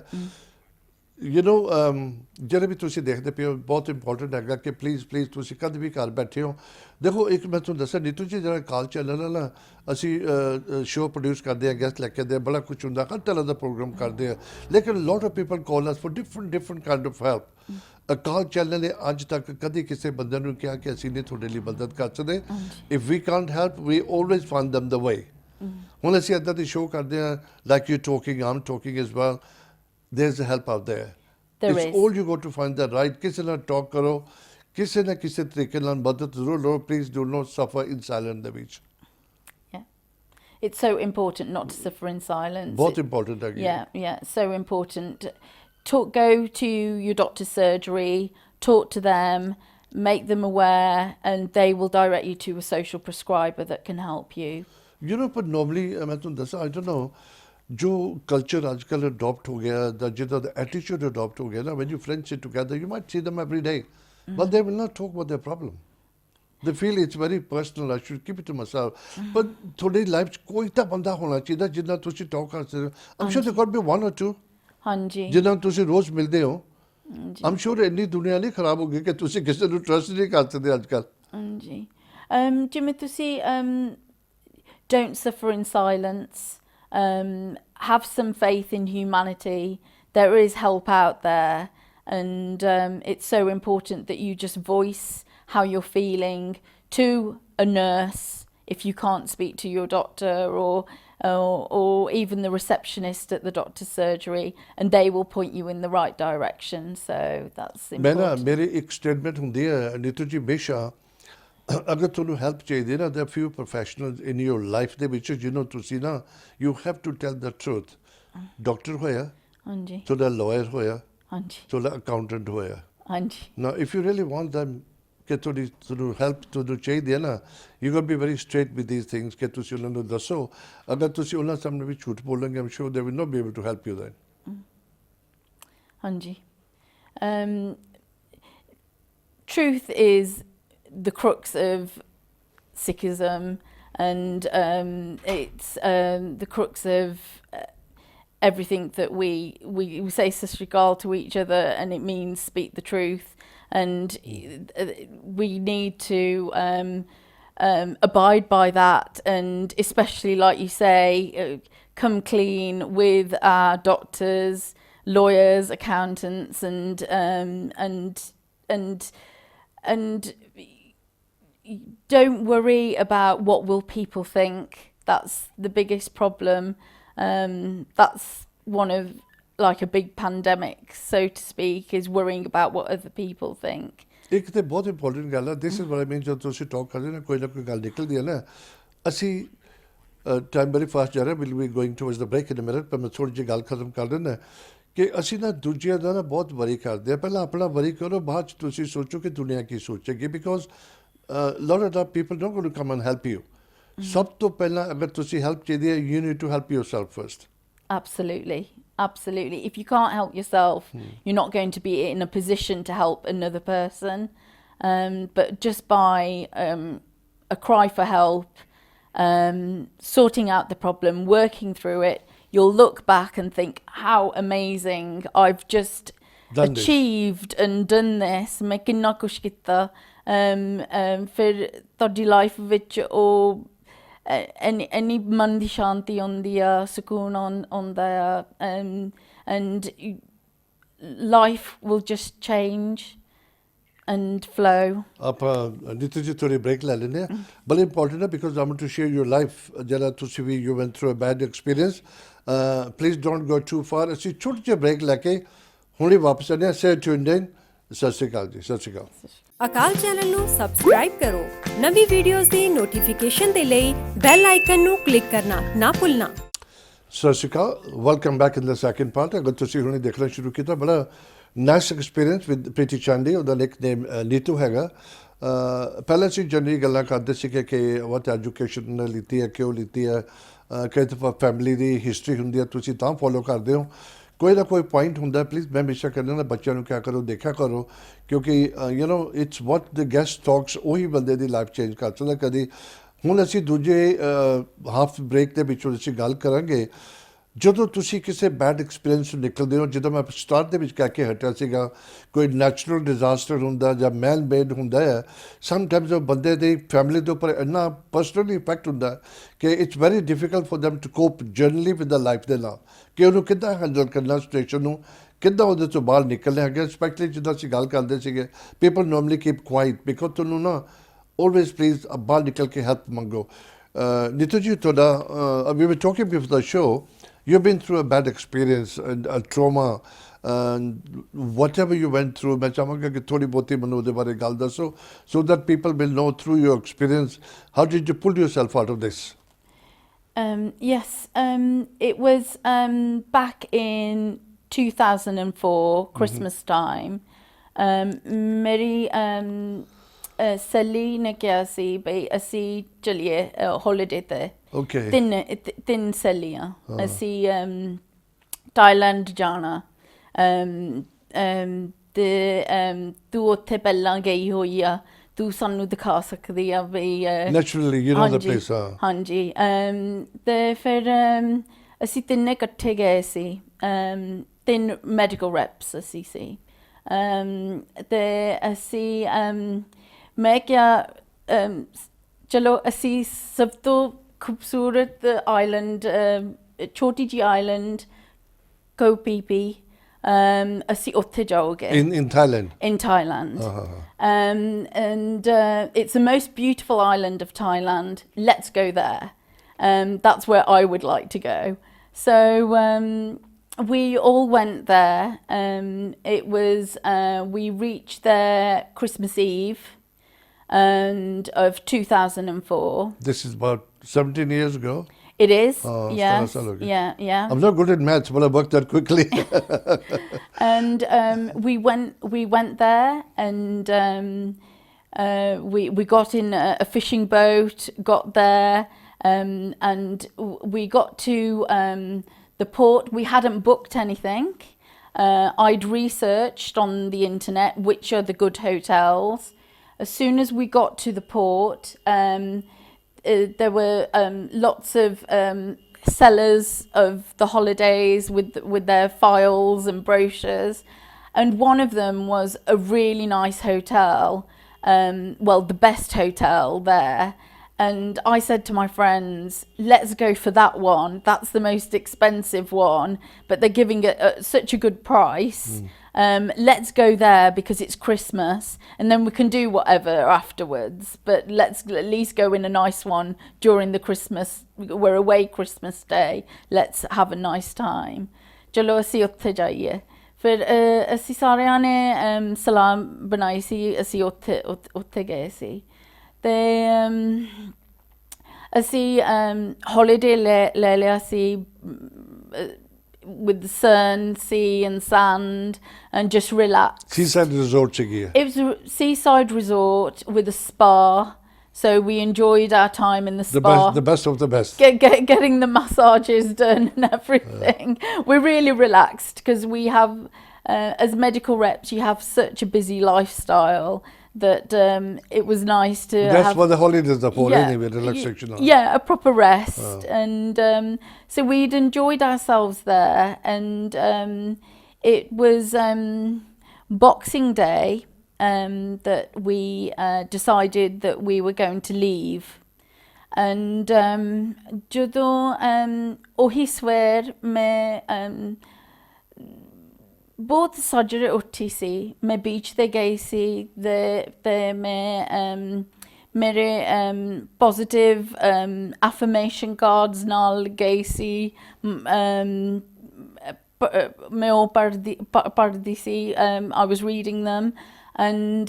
you know ਜਿਹੜੇ ਵੀ ਤੁਸੀਂ ਦੇਖਦੇ ਪਏ ਹੋ ਬਹੁਤ important ਹੈਗਾ ਕਿ ਪਲੀਜ਼ ਤੁਸੀਂ ਕਦੇ ਵੀ ਘਰ ਬੈਠੇ ਹੋ ਦੇਖੋ ਇੱਕ ਮੈਂ ਤੁਹਾਨੂੰ ਦੱਸਾਂ ਨੀਤੂ ਜੀ ਜਿਹੜਾ ਅਕਾਲ ਚੈਨਲ ਹੈ ਨਾ ਅਸੀਂ ਸ਼ੋਅ ਪ੍ਰੋਡਿਊਸ ਕਰਦੇ ਆ ਗੈਸਟ ਲੈ ਕੇ ਆਉਂਦੇ ਆ ਬੜਾ ਕੁਝ ਹੁੰਦਾ ਹਰ ਤਰ੍ਹਾਂ ਦਾ ਪ੍ਰੋਗਰਾਮ ਕਰਦੇ ਆ ਲੇਕਿਨ lot of people call us for different kind of help Akal channel ਨੇ ਅੱਜ ਤੱਕ ਕਦੀ ਕਿਸੇ ਬੰਦੇ ਨੂੰ ਕਿਹਾ ਕਿ ਅਸੀਂ ਨਹੀਂ ਤੁਹਾਡੇ ਲਈ ਮਦਦ ਕਰ ਸਕਦੇ if we can't help we always find them the way ਹੁਣ ਅਸੀਂ ਇੱਦਾਂ ਦੀ ਸ਼ੋਅ ਕਰਦੇ ਆ like you talking I'm talking as well there's a help out there. There It's is. all you got to find the right ਕਿਸੇ ਨਾਲ talk ਕਰੋ ਕਿਸੇ ਨਾ ਕਿਸੇ ਤਰੀਕੇ ਨਾਲ ਮਦਦ ਜ਼ਰੂਰ ਲਓ please do not suffer in silence ਦੇ ਵਿੱਚ It's so important not to suffer in silence. ਬਹੁਤ ਇੰਪੋਰਟੈਂਟ ਹੈਗੀ Yeah, so important. Go to your doctor's surgery, talk to them, make them aware, and they will direct you to a social prescriber that can help you. You know, but normally ਮੈਂ ਤੁਹਾਨੂੰ ਦੱਸਾਂ I don't know जो culture आजकल adopt हो गया जितना the attitude adopt हो गया ना when you friends sit together you might see them every day but they will not talk about their problem they feel it's very personal I should keep it to myself but ਤੁਹਾਡੀ life 'ਚ ਕੋਈ ਤਾਂ ਬੰਦਾ ਹੋਣਾ ਚਾਹੀਦਾ ਜਿੰਨਾ ਤੁਸੀਂ talk ਕਰ ਸਕਦੇ ਹੋ I'm sure there could be one or two ਹਾਂਜੀ ਜਿੰਨਾ ਤੁਸੀਂ ਰੋਜ਼ ਮਿਲਦੇ ਹੋ I'm sure ਇੰਨੀ ਦੁਨੀਆ ਨਹੀਂ ਖਰਾਬ ਹੋ ਗਈ ਕਿ ਤੁਸੀਂ ਕਿਸੇ ਨੂੰ ਟਰਸਟ ਨਹੀਂ ਕਰ ਸਕਦੇ ਅੱਜ ਕੱਲ੍ਹ ਹਾਂਜੀ ਜਿਵੇਂ ਤੁਸੀਂ don't suffer in silence. Have some faith in humanity. There is help out there, and it's so important that you just voice how you're feeling to a nurse if you can't speak to your doctor or even the receptionist at the doctor's surgery, and they will point you in the right direction. So that's important. मेरी एक statement ਹੁੰਦੀ ਹੈ ਨੀਤੂ ਜੀ ਹਮੇਸ਼ਾ ਅਗਰ ਤੁਹਾਨੂੰ help ਚਾਹੀਦੀ ਨਾ there are few professionals in your life ਦੇ ਵਿੱਚ ਜਿਹਨੂੰ ਤੁਸੀਂ ਨਾ you have to tell the truth doctor ਹੋਇਆ ਹਾਂਜੀ ਤੁਹਾਡਾ ਲਾਇਰ ਹੋਇਆ ਹਾਂਜੀ ਤੁਹਾਡਾ ਅਕਾਊਂਟੈਂਟ ਹੋਇਆ ਹਾਂਜੀ now if you really want them ਕਿ ਤੁਹਾਨੂੰ ਹੈਲਪ ਤੁਹਾਨੂੰ ਚਾਹੀਦੀ ਹੈ ਨਾ you got to be very straight with these things ਕਿ ਤੁਸੀਂ ਉਹਨਾਂ ਨੂੰ ਦੱਸੋ ਅਗਰ ਤੁਸੀਂ ਉਹਨਾਂ ਸਾਹਮਣੇ ਵੀ ਝੂਠ ਬੋਲੋਗੇ I'm sure they will not be able to help you then ਹਾਂਜੀ truth is the crux of Sikhism, and it's the crux of everything that we say Sri Akaal to each other, and it means speak the truth, and we need to abide by that, and especially like you say come clean with our doctors, lawyers, accountants, and don't worry about what will people think. That's the biggest problem. That's one of like a big pandemic, so to speak, is worrying about what other people think. ਇੱਕ ਤੇ ਬਹੁਤ important ਗੱਲ ਹੈ this is what ਆਈ ਮੀਨ ਜਦੋਂ ਤੁਸੀਂ talk ਕਰਦੇ ਨਾ ਕੋਈ ਗੱਲ ਨਿਕਲਦੀ ਹੈ ਨਾ ਅਸੀਂ ਟਾਈਮ very fast ਜਾ ਰਿਹਾ will be going towards the break in a minute ਪਰ ਮੈਂ ਥੋੜੀ ਜਿਹੀ ਗੱਲ ਖਤਮ ਕਰ ਦਿੰਦਾ ਕਿ ਅਸੀਂ ਨਾ ਦੂਜਿਆਂ ਦਾ ਨਾ ਬਹੁਤ ਵਰੀ ਕਰਦੇ ਆ ਪਹਿਲਾਂ ਆਪਣਾ ਵਰੀ ਕਰੋ ਬਾਅਦ 'ਚ ਤੁਸੀਂ ਸੋਚੋ ਕਿ ਦੁਨੀਆ ਕੀ ਸੋਚੇਗੀ because lot of people don't going to come and help you ਸਭ ਤੋਂ ਪਹਿਲਾਂ ਅਗਰ ਤੁਸੀਂ ਹੈਲਪ ਚਾਹੀਦੀ ਹੈ you need to help yourself first. Absolutely. If you can't help yourself, you're not going to be in a position to help another person. But just by a cry for help, sorting out the problem, working through it, you'll look back and think, how amazing, I've just Done this. achieved and done this. ਮੈਂ ਕਿੰਨਾ ਕੁਛ ਕੀਤਾ ਫਿਰ ਤੁਹਾਡੀ life ਵਿੱਚ ਉਹ ਇੰਨੀ ਮਨ ਦੀ ਸ਼ਾਂਤੀ ਆਉਂਦੀ ਆ, ਸਕੂਨ ਆਉਂਦਾ ਆ, and life will just change and flow. ਆਪਾਂ ਨੀਤੂ ਜੀ ਥੋੜੀ ਬ੍ਰੇਕ ਲੈ ਲੈਂਦੇ ਹਾਂ ਬੜਾ ਇੰਪੋਰਟੈਂਟ ਹੈ because I want to share your life ਜਿਹੜਾ ਤੁਸੀਂ ਵੀ you went through a bad experience please don't go too far ਅਸੀਂ ਛੋਟੀ ਜਿਹੀ ਬ੍ਰੇਕ ਲੈ ਕੇ ਹੁਣੇ ਵਾਪਸ ਆਉਂਦੇ ਹਾਂ ਸਟੇ ਟਿਊਨਡ ਇਨ ਸਤਿ ਸ਼੍ਰੀ ਅਕਾਲ ਜੀ ਸਤਿ ਸ਼੍ਰੀ ਅਕਾਲ ਅਕਾਲ ਚੈਨਲ ਨੂੰ ਸਬਸਕ੍ਰਾਈਬ ਕਰੋ ਨਵੀਂ ਵੀਡੀਓਜ਼ ਦੀ ਨੋਟੀਫਿਕੇਸ਼ਨ ਦੇ ਲਈ ਬੈਲ ਆਈਕਨ ਨੂੰ ਕਲਿੱਕ ਕਰਨਾ ਨਾ ਭੁੱਲਣਾ ਸਤਿ ਸ਼੍ਰੀ ਅਕਾਲ welcome back in the second part ਅਗਰ ਤੁਸੀਂ ਹੁਣੇ ਦੇਖਣਾ ਸ਼ੁਰੂ ਕੀਤਾ ਬੜਾ nice experience with Preeti Chandi ਉਹਦਾ ਨਿਕਨੇਮ ਨੀਤੂ ਹੈਗਾ ਪਹਿਲਾਂ ਅਸੀਂ ਜਨਰਲੀ ਗੱਲਾਂ ਕਰਦੇ ਸੀਗੇ ਕਿ ਵਾਟ ਐਜੂਕੇਸ਼ਨ ਲਿੱਤੀ ਹੈ ਕਿਉਂ ਲਿੱਤੀ ਹੈ ਕਈ ਦਫਾ ਫੈਮਿਲੀ ਦੀ ਹਿਸਟਰੀ ਹੁੰਦੀ ਹੈ ਤੁਸੀਂ ਤਾਂ ਫੋਲੋ ਕਰਦੇ ਹੋ ਕੋਈ ਨਾ ਕੋਈ ਪੁਆਇੰਟ ਹੁੰਦਾ ਪਲੀਜ਼ ਮੈਂ ਹਮੇਸ਼ਾ ਕਹਿੰਦਾ ਬੱਚਿਆਂ ਨੂੰ ਕਿਆ ਕਰੋ ਦੇਖਿਆ ਕਰੋ ਕਿਉਂਕਿ you know it's what the guest talks ਉਹੀ ਬੰਦੇ ਦੀ ਲਾਈਫ ਚੇਂਜ ਕਰ ਸਕਦਾ ਕਦੀ ਹੁਣ ਅਸੀਂ ਦੂਜੇ ਹਾਫ ਬ੍ਰੇਕ ਦੇ ਵਿੱਚੋਂ ਅਸੀਂ ਗੱਲ ਕਰਾਂਗੇ ਜਦੋਂ ਤੁਸੀਂ ਕਿਸੇ ਬੈਡ ਐਕਸਪੀਰੀਅੰਸ ਤੋਂ ਨਿਕਲਦੇ ਹੋ ਜਿੱਦਾਂ ਮੈਂ ਸਟਾਰਟ ਦੇ ਵਿੱਚ ਕਹਿ ਕੇ ਹਟਿਆ ਸੀਗਾ ਕੋਈ ਨੈਚੁਰਲ ਡਿਜ਼ਾਸਟਰ ਹੁੰਦਾ ਜਾਂ ਮੈਨ ਮੇਡ ਹੁੰਦਾ ਹੈ ਸਮਟਾਈਮਸ ਉਹ ਬੰਦੇ ਦੀ ਫੈਮਿਲੀ ਦੇ ਉੱਪਰ ਇੰਨਾ ਪਰਸਨਲੀ ਇਫੈਕਟ ਹੁੰਦਾ ਕਿ it's very difficult for them to cope generally with the life ਦੇ ਨਾਲ ਕਿ ਉਹਨੂੰ ਕਿੱਦਾਂ ਹੈਂਡਲ ਕਰਨਾ ਸਿਚੁਏਸ਼ਨ ਨੂੰ ਕਿੱਦਾਂ ਉਹਦੇ ਤੋਂ ਬਾਹਰ ਨਿਕਲਣਾ ਹੈਗਾ ਸਪੈਸ਼ਲੀ ਜਿੱਦਾਂ ਅਸੀਂ ਗੱਲ ਕਰਦੇ ਸੀਗੇ people normally keep quite because ਤੁਹਾਨੂੰ ਨਾ always please ਬਾਹਰ ਨਿਕਲ ਕੇ ਹੈਲਪ ਮੰਗੋ ਨੀਤੂ ਜੀ ਤੁਹਾਡਾ we were talking before the show you've been through a bad experience and a trauma and whatever you went through मैं चाहूँगा कि थोड़ी बहुत ही मैंने उसके बारे गल दसो so that people will know through your experience how did you pull yourself out of this yes it was back in 2004 Christmas time ਮੇਰੀ ਸੱਲੀ ਨੇ ਕਿਹਾ ਸੀ ਬਈ ਅਸੀਂ ਚਲੀਏ ਹੌਲੀਡੇ ਤੇ ਤਿੰਨ ਸੱਲੀਆਂ ਅਸੀਂ ਥਾਈਲੈਂਡ ਜਾਣਾ ਤੇ ਤੂੰ ਉੱਥੇ ਪਹਿਲਾਂ ਗਈ ਹੋਈ ਆ ਤੂੰ ਸਾਨੂੰ ਦਿਖਾ ਸਕਦੀ ਆ ਬਈ naturally you know the place ਹਾਂਜੀ ਤੇ ਫਿਰ ਅਸੀਂ ਤਿੰਨੇ ਇਕੱਠੇ ਗਏ ਸੀ ਤਿੰਨ ਮੈਡੀਕਲ ਰੈਪਸ ਅਸੀਂ ਸੀ ਤੇ ਅਸੀਂ ਮੈਂ ਕਿਹਾ ਚਲੋ ਅਸੀਂ ਸਭ ਤੋਂ ਖੂਬਸੂਰਤ ਆਈਲੈਂਡ ਛੋਟੀ ਜਿਹੀ ਆਈਲੈਂਡ ਕੋਪੀਪੀ ਅਸੀਂ ਉੱਥੇ ਜਾਓਗੇ in Thailand and it's the most beautiful island of Thailand let's go there that's where I would like to go so we all went there it was we reached there Christmas Eve and of 2004 this is about 17 years ago it is yes yeah I'm not good at maths but I worked that quickly and we went there and we got in a fishing boat got there and we got to the port we hadn't booked anything I'd researched on the internet which are the good hotels as soon as we got to the port there were lots of sellers of the holidays with their files and brochures and one of them was a really nice hotel well the best hotel there and I said to my friends let's go for that one that's the most expensive one but they're giving it such a good price let's go there because it's Christmas and then we can do whatever afterwards but let's at least go in a nice one during the Christmas we're away Christmas Day let's have a nice time ਚਲੋ ਅਸੀਂ ਉੱਥੇ ਜਾਈਏ ਫਿਰ ਅਸੀਂ ਸਾਰਿਆਂ ਨੇ ਸਲਾਹ ਬਣਾਈ ਸੀ ਅਸੀਂ ਉੱਥੇ ਗਏ ਸੀ ਤੇ ਅਸੀਂ holiday ਲੈ ਲਿਆ ਸੀ with the sun, sea and sand and just relax. Seaside resort chigi. It was a seaside resort with a spa. So we enjoyed our time in the spa. The best of the best. Getting the massages done and everything. We're really relaxed because we have, as medical reps, you have such a busy lifestyle that it was nice to That's have what the holidays are for, yeah, anyway, relaxation. yeah, a proper rest. And so we'd enjoyed ourselves there, and it was Boxing Day that we decided that we were going to leave. And ਜਦੋਂ ਉਹੀ ਸਵੇਰ ਮੈਂ ਬਹੁਤ ਸੱਜਰੇ ਉੱਠੀ ਸੀ, ਮੈਂ beach ਤੇ ਗਈ ਸੀ ਤੇ ਮੈਂ ਮੇਰੇ positive affirmation cards ਨਾਲ ਗਈ ਸੀ, ਮੈਂ ਉਹ ਪੜ੍ਹਦੀ ਸੀ, I was reading them, and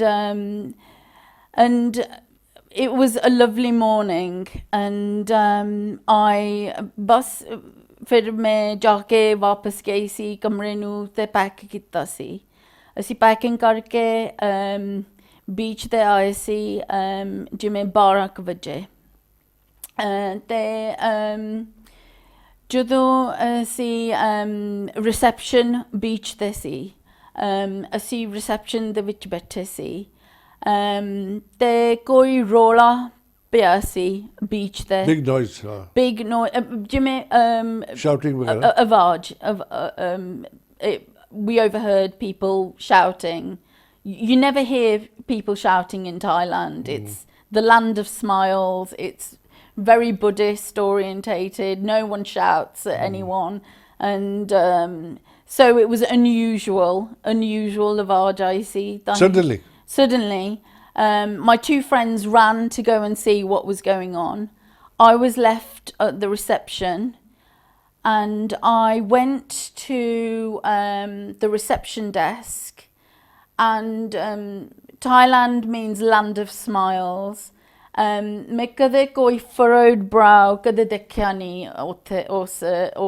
it was a lovely morning, and I bus ਫਿਰ ਮੈਂ ਜਾ ਕੇ ਵਾਪਸ ਗਈ ਸੀ ਕਮਰੇ ਨੂੰ ਤੇ ਪੈਕ ਕੀਤਾ ਸੀ। ਅਸੀਂ ਪੈਕਿੰਗ ਕਰਕੇ ਬੀਚ 'ਤੇ ਆਏ ਸੀ ਜਿਵੇਂ 12 ਕੁ ਵਜੇ, ਤੇ ਜਦੋਂ ਅਸੀਂ ਰਿਸੈਪਸ਼ਨ ਬੀਚ 'ਤੇ ਸੀ, ਅਸੀਂ ਰਿਸੈਪਸ਼ਨ ਦੇ ਵਿੱਚ ਬੈਠੇ ਸੀ, ਤੇ ਕੋਈ ਰੌਲਾ ਪਿਆ ਸੀ ਬੀਚ 'ਤੇ, big noise, ਜਿਵੇਂ shouting ਵਗੈਰਾ, ਆਵਾਜ਼, we overheard people shouting. You never hear people shouting in Thailand. It's the land of smiles. It's very Buddhist orientated. No one shouts at anyone, and so it was unusual आवाज आई सी suddenly. My two friends ran to go and see what was going on. I was left at the reception, and I went to the reception desk, and Thailand means land of smiles. मैं कदे कोई furrowed brow कदे देखा नहीं उत्थे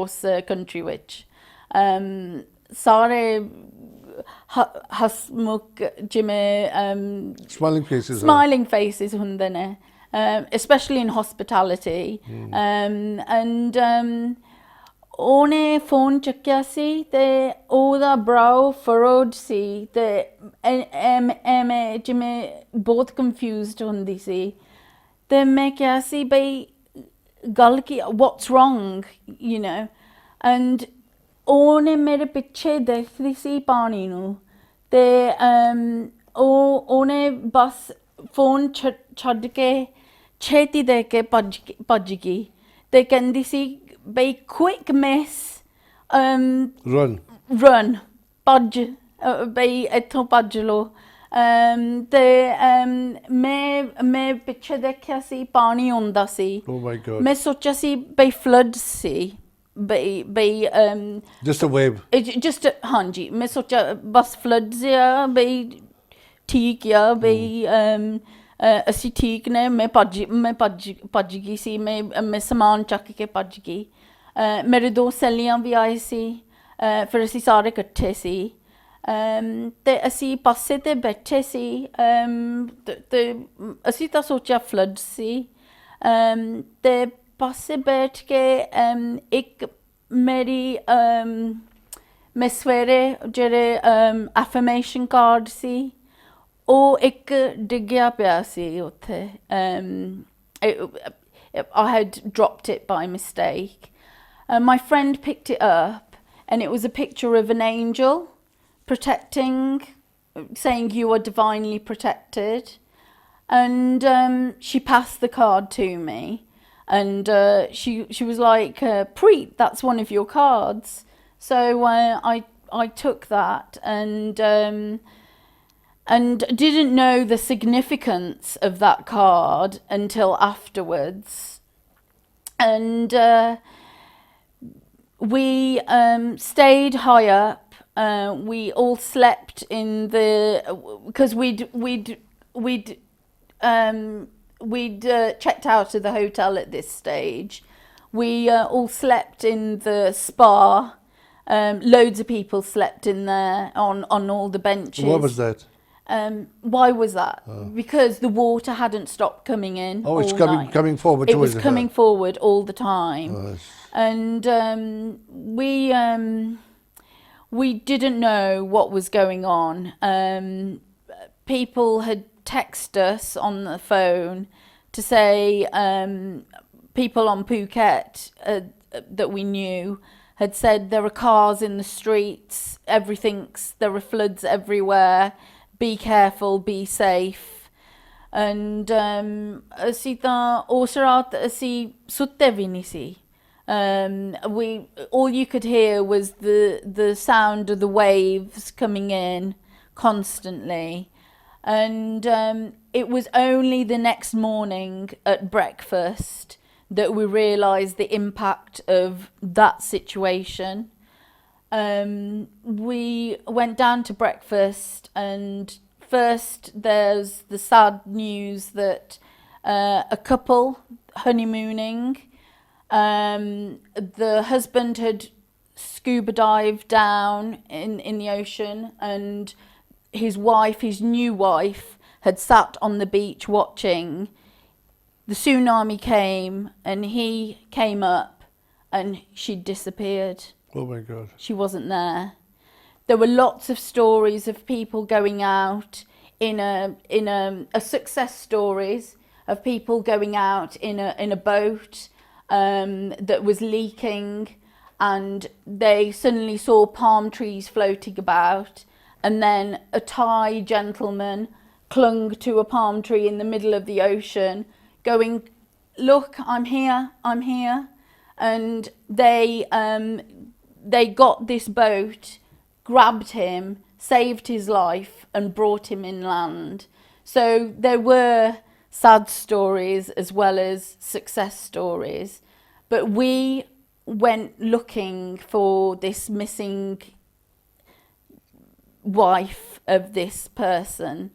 उस country विच, सारे ਹਸਮੁਖ ਜਿਵੇਂ smiling faces ਹੁੰਦੇ ਨੇ, especially in hospitality. And ਉਹਨੇ ਫੋਨ ਚੱਕਿਆ ਸੀ ਤੇ ਉਹਦਾ brow furrowed ਸੀ, ਤੇ ਐਵੇਂ ਜਿਵੇਂ ਬਹੁਤ confused ਹੁੰਦੀ ਸੀ, ਤੇ ਮੈਂ ਕਿਹਾ ਸੀ ਬਈ ਗੱਲ ਕੀ, what's wrong, you know, and ਉਹਨੇ ਮੇਰੇ ਪਿੱਛੇ ਦੇਖਦੀ ਸੀ ਪਾਣੀ ਨੂੰ, ਤੇ ਉਹਨੇ ਬਸ ਫੋਨ ਛੱਡ ਕੇ ਛੇਤੀ ਦੇ ਕੇ ਭੱਜ ਗਈ, ਤੇ ਕਹਿੰਦੀ ਸੀ ਬਈ quick miss, run, ਭੱਜ, ਬਈ ਇੱਥੋਂ ਭੱਜ ਲਓ। ਤੇ ਮੈਂ ਪਿੱਛੇ ਦੇਖਿਆ ਸੀ ਪਾਣੀ ਆਉਂਦਾ ਸੀ, ਮੈਂ ਸੋਚਿਆ ਸੀ ਬਈ ਫਲੱਡ ਸੀ, ਬਈ just a wave, just ਹਾਂਜੀ, ਮੈਂ ਸੋਚਿਆ ਬਸ ਫਲੱਡਸ ਆ, ਬਈ ਠੀਕ ਆ, ਬਈ ਅਸੀਂ ਠੀਕ ਨੇ। ਮੈਂ ਭੱਜ ਗਈ ਸੀ, ਮੈਂ ਸਮਾਨ ਚੱਕ ਕੇ ਭੱਜ ਗਈ। ਮੇਰੇ ਦੋ ਸਹੇਲੀਆਂ ਵੀ ਆਏ ਸੀ, ਫਿਰ ਅਸੀਂ ਸਾਰੇ ਇਕੱਠੇ ਸੀ, ਤੇ ਅਸੀਂ ਪਾਸੇ 'ਤੇ ਬੈਠੇ ਸੀ, ਤੇ ਅਸੀਂ ਤਾਂ ਸੋਚਿਆ ਫਲੱਡ ਸੀ, ਤੇ ਪਾਸੇ ਬੈਠ ਕੇ ਇੱਕ ਮੇਰੀ ਮੈਂ ਸਵੇਰੇ ਜਿਹੜੇ ਐਫਰਮੇਸ਼ਨ ਕਾਰਡ ਸੀ ਉਹ ਇੱਕ ਡਿੱਗਿਆ ਪਿਆ ਸੀ ਉੱਥੇ, I had dropped it by mistake. My friend picked it up, and it was a picture of an angel protecting, saying you are divinely protected, and she passed the card to me. And she was like, Preet, that's one of your cards. So I took that, and didn't know the significance of that card until afterwards. And we stayed high up. We all slept in the, because we'd checked out of the hotel at this stage. We all slept in the spa. Loads of people slept in there on all the benches. What was that? Why was that? Because the water hadn't stopped coming in. Oh, it's all coming forward. It was coming forward all the time. And we didn't know what was going on. People had text us on the phone to say people on Phuket that we knew had said there are cars in the streets, there are floods everywhere, be careful, be safe. And ਅਸੀਂ ਤਾਂ ਉਸ ਰਾਤ ਅਸੀਂ ਸੁੱਤੇ ਵੀ ਨਹੀਂ ਸੀ. All you could hear was the sound of the waves coming in constantly. And it was only the next morning at breakfast that we realised the impact of that situation. We went down to breakfast, and first there's the sad news that a couple honeymooning, the husband had scuba dived down in the ocean, and his new wife, had sat on the beach watching. The tsunami came and he came up and she'd disappeared. Oh my God. She wasn't there. There were lots of stories of people going out in a success stories of people going out in a boat that was leaking, and they suddenly saw palm trees floating about, and then a Thai gentleman clung to a palm tree in the middle of the ocean, going, "Look, I'm here, I'm here." And they got this boat, grabbed him, saved his life, and brought him inland. So there were sad stories as well as success stories. But we went looking for this missing wife of this person.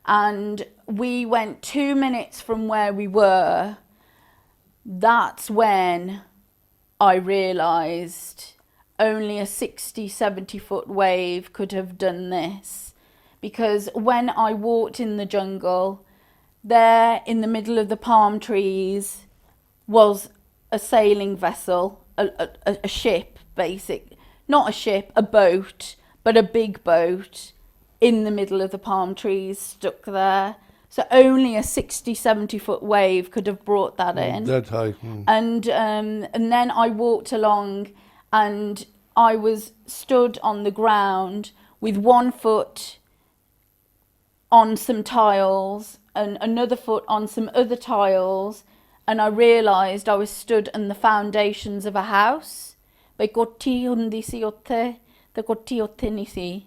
And we went 2 minutes from where we were. That's when I realised only a 60, 70 foot wave could have done this. Because when I walked in the jungle, there in the middle of the palm trees was a sailing vessel, a ship, not a ship, a boat, but a big boat in the middle of the palm trees stuck there. So only a 60, 70 foot wave could have brought that in. That high. And then I walked along, and I was stood on the ground with one foot on some tiles and another foot on some other tiles, and I realised I was stood on the foundations of a house. Bhai kothi hundi si otthe, the kothi otthe nahi si.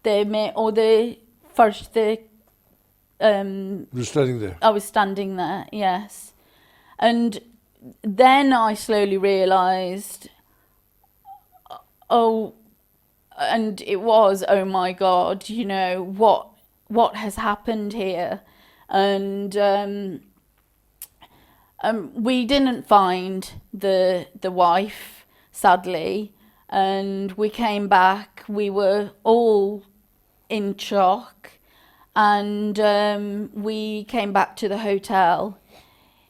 Te main ode farsh te You're standing there. I was standing there, yes. And then I slowly realised, oh my God, you know, what has happened here? And we didn't find the wife, sadly, and we came back. We were all in shock, and we came back to the hotel.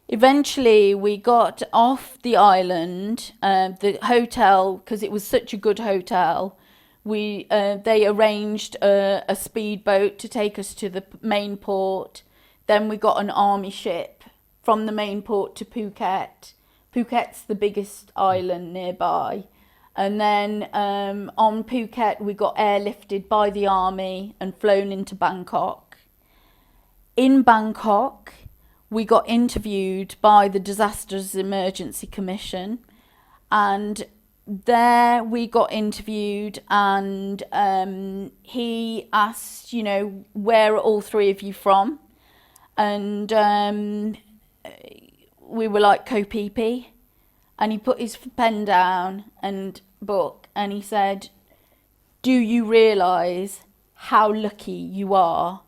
Eventually we got off the island, the hotel, because it was such a good hotel. They arranged a speedboat to take us to the main port. Then we got an army ship from the main port to Phuket. Phuket's the biggest island nearby. And then on Phuket we got airlifted by the army and flown into Bangkok. In Bangkok we got interviewed by the Disasters Emergency Commission, and there we got interviewed, and he asked, you know, where are all three of you from? And we were like, Koh Phi Phi. And he put his pen down and book, and he said, do you realise how lucky you are?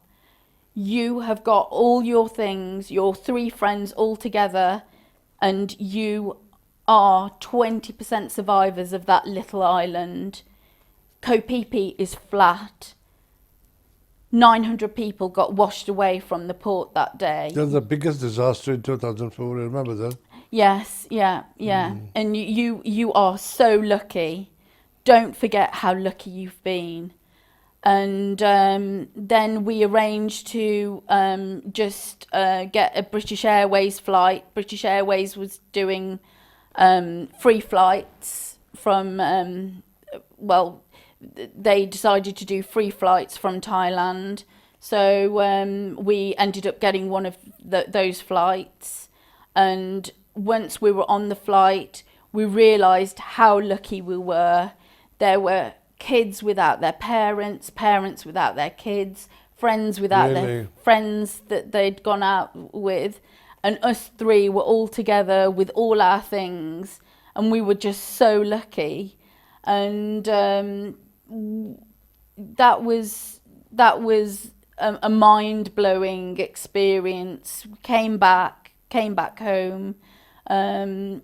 You have got all your things, your three friends all together, and you are 20% survivors of that little island. Koh Phi Phi is flat. 900 people got washed away from the port that day. That was the biggest disaster in 2004, I remember that. Yes, yeah. And you are so lucky. Don't forget how lucky you've been. And then we arranged to just get a British Airways flight. British Airways was doing free flights from, they decided to do free flights from Thailand. So we ended up getting one of those flights. And once we were on the flight, we realised how lucky we were. There were kids without their parents, parents without their kids, friends without their friends that they'd gone out with, and us three were all together with all our things, and we were just so lucky. And that was a mind-blowing experience. We came back home, and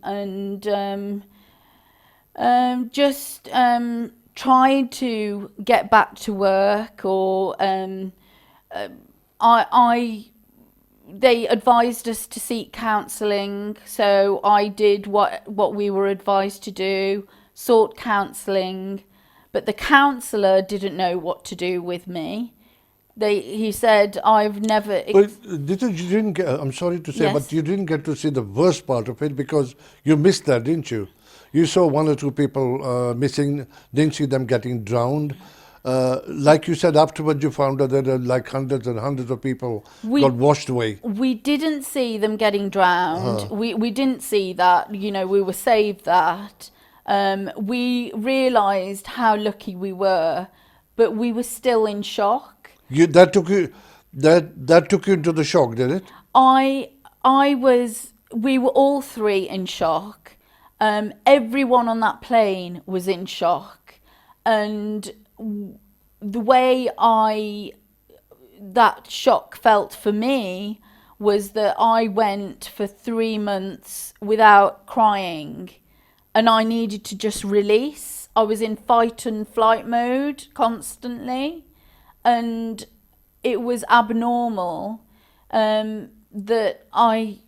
just tried to get back to work, or they advised us to seek counselling, so I did what we were advised to do, sought counselling, but the counsellor didn't know what to do with me. He said, I've never... But you didn't get, I'm sorry to say, Yes. but you didn't get to see the worst part of it, because you missed that, didn't you? You saw one or two people missing, didn't see them getting drowned. Like you said, afterwards you found out that there are like hundreds and hundreds of people got washed away. We didn't see them getting drowned. We didn't see that, you know, we were saved that. We realised how lucky we were, but we were still in shock. That took you into the shock, did it? We were all three in shock. Everyone on that plane was in shock. And the way that shock felt for me was that I went for 3 months without crying, and I needed to just release. I was in fight and flight mode constantly, and it was abnormal that I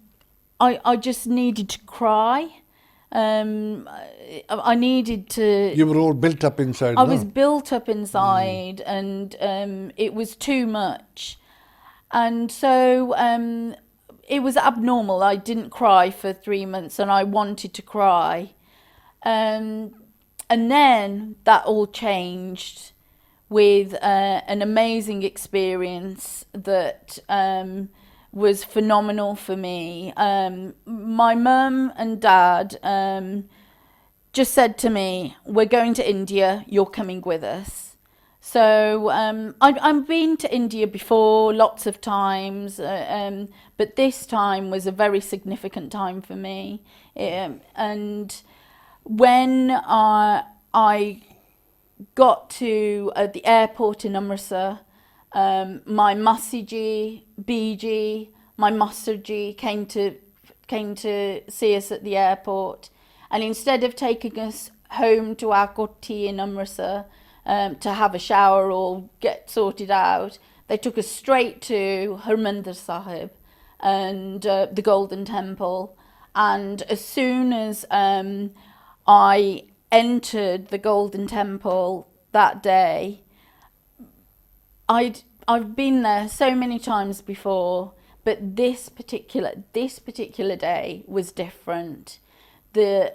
just needed to cry. I needed to... You were all built up inside. I was built up inside, and it was too much. And so it was abnormal. I didn't cry for 3 months, and I wanted to cry. And then that all changed with an amazing experience that was phenomenal for me. My mum and dad just said to me, we're going to India, you're coming with us. So I've been to India before lots of times, but this time was a very significant time for me. And when I got to the airport in Amritsar, my Masiji, Biji, my Masarji came to see us at the airport, and instead of taking us home to our kothi in Amritsar to have a shower or get sorted out, they took us straight to Harmandir Sahib and the Golden Temple. And as soon as I entered the Golden Temple that day, I've been there so many times before, but this particular day was different. The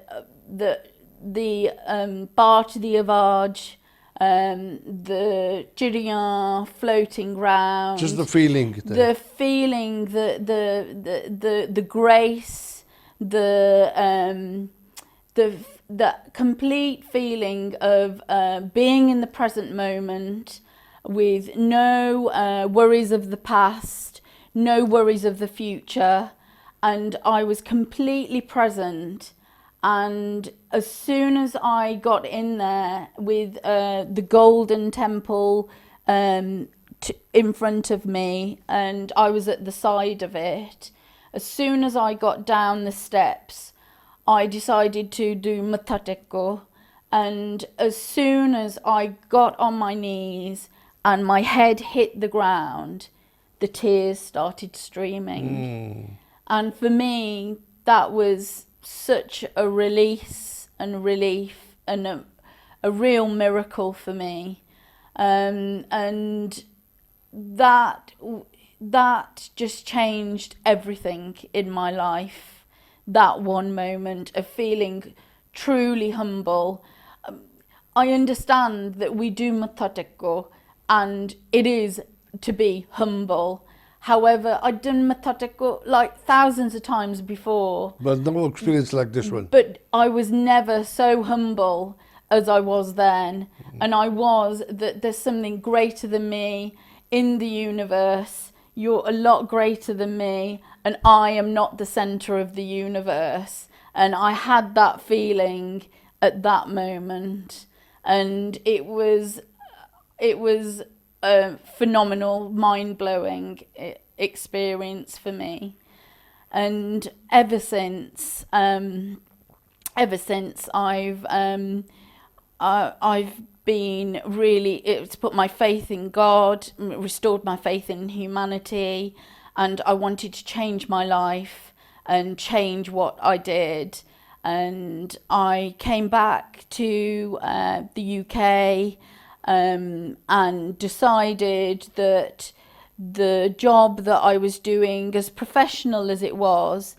Bharti Avaj, the Chiriyan floating ground. Just the feeling. The feeling, the grace, the complete feeling of being in the present moment, with no worries of the past, no worries of the future, and I was completely present. And as soon as I got in there with the Golden Temple in front of me, and I was at the side of it, as soon as I got down the steps, I decided to do Matha Tekko. And as soon as I got on my knees and my head hit the ground, the tears started streaming. And for me, that was such a release and relief, and a real miracle for me. and that just changed everything in my life. That one moment of feeling truly humble. I understand that we do matha and it is to be humble. However, I'd done matha like thousands of times before. But no experience like this one. But I was never so humble as I was then. And I was that there's something greater than me in the universe. You're a lot greater than me, and I am not the center of the universe. And I had that feeling at that moment, and it was a phenomenal, mind-blowing experience for me. And ever since I've been really, it's put my faith in God, restored my faith in humanity, and I wanted to change my life and change what I did. And I came back to the UK and decided that the job that I was doing, as professional as it was,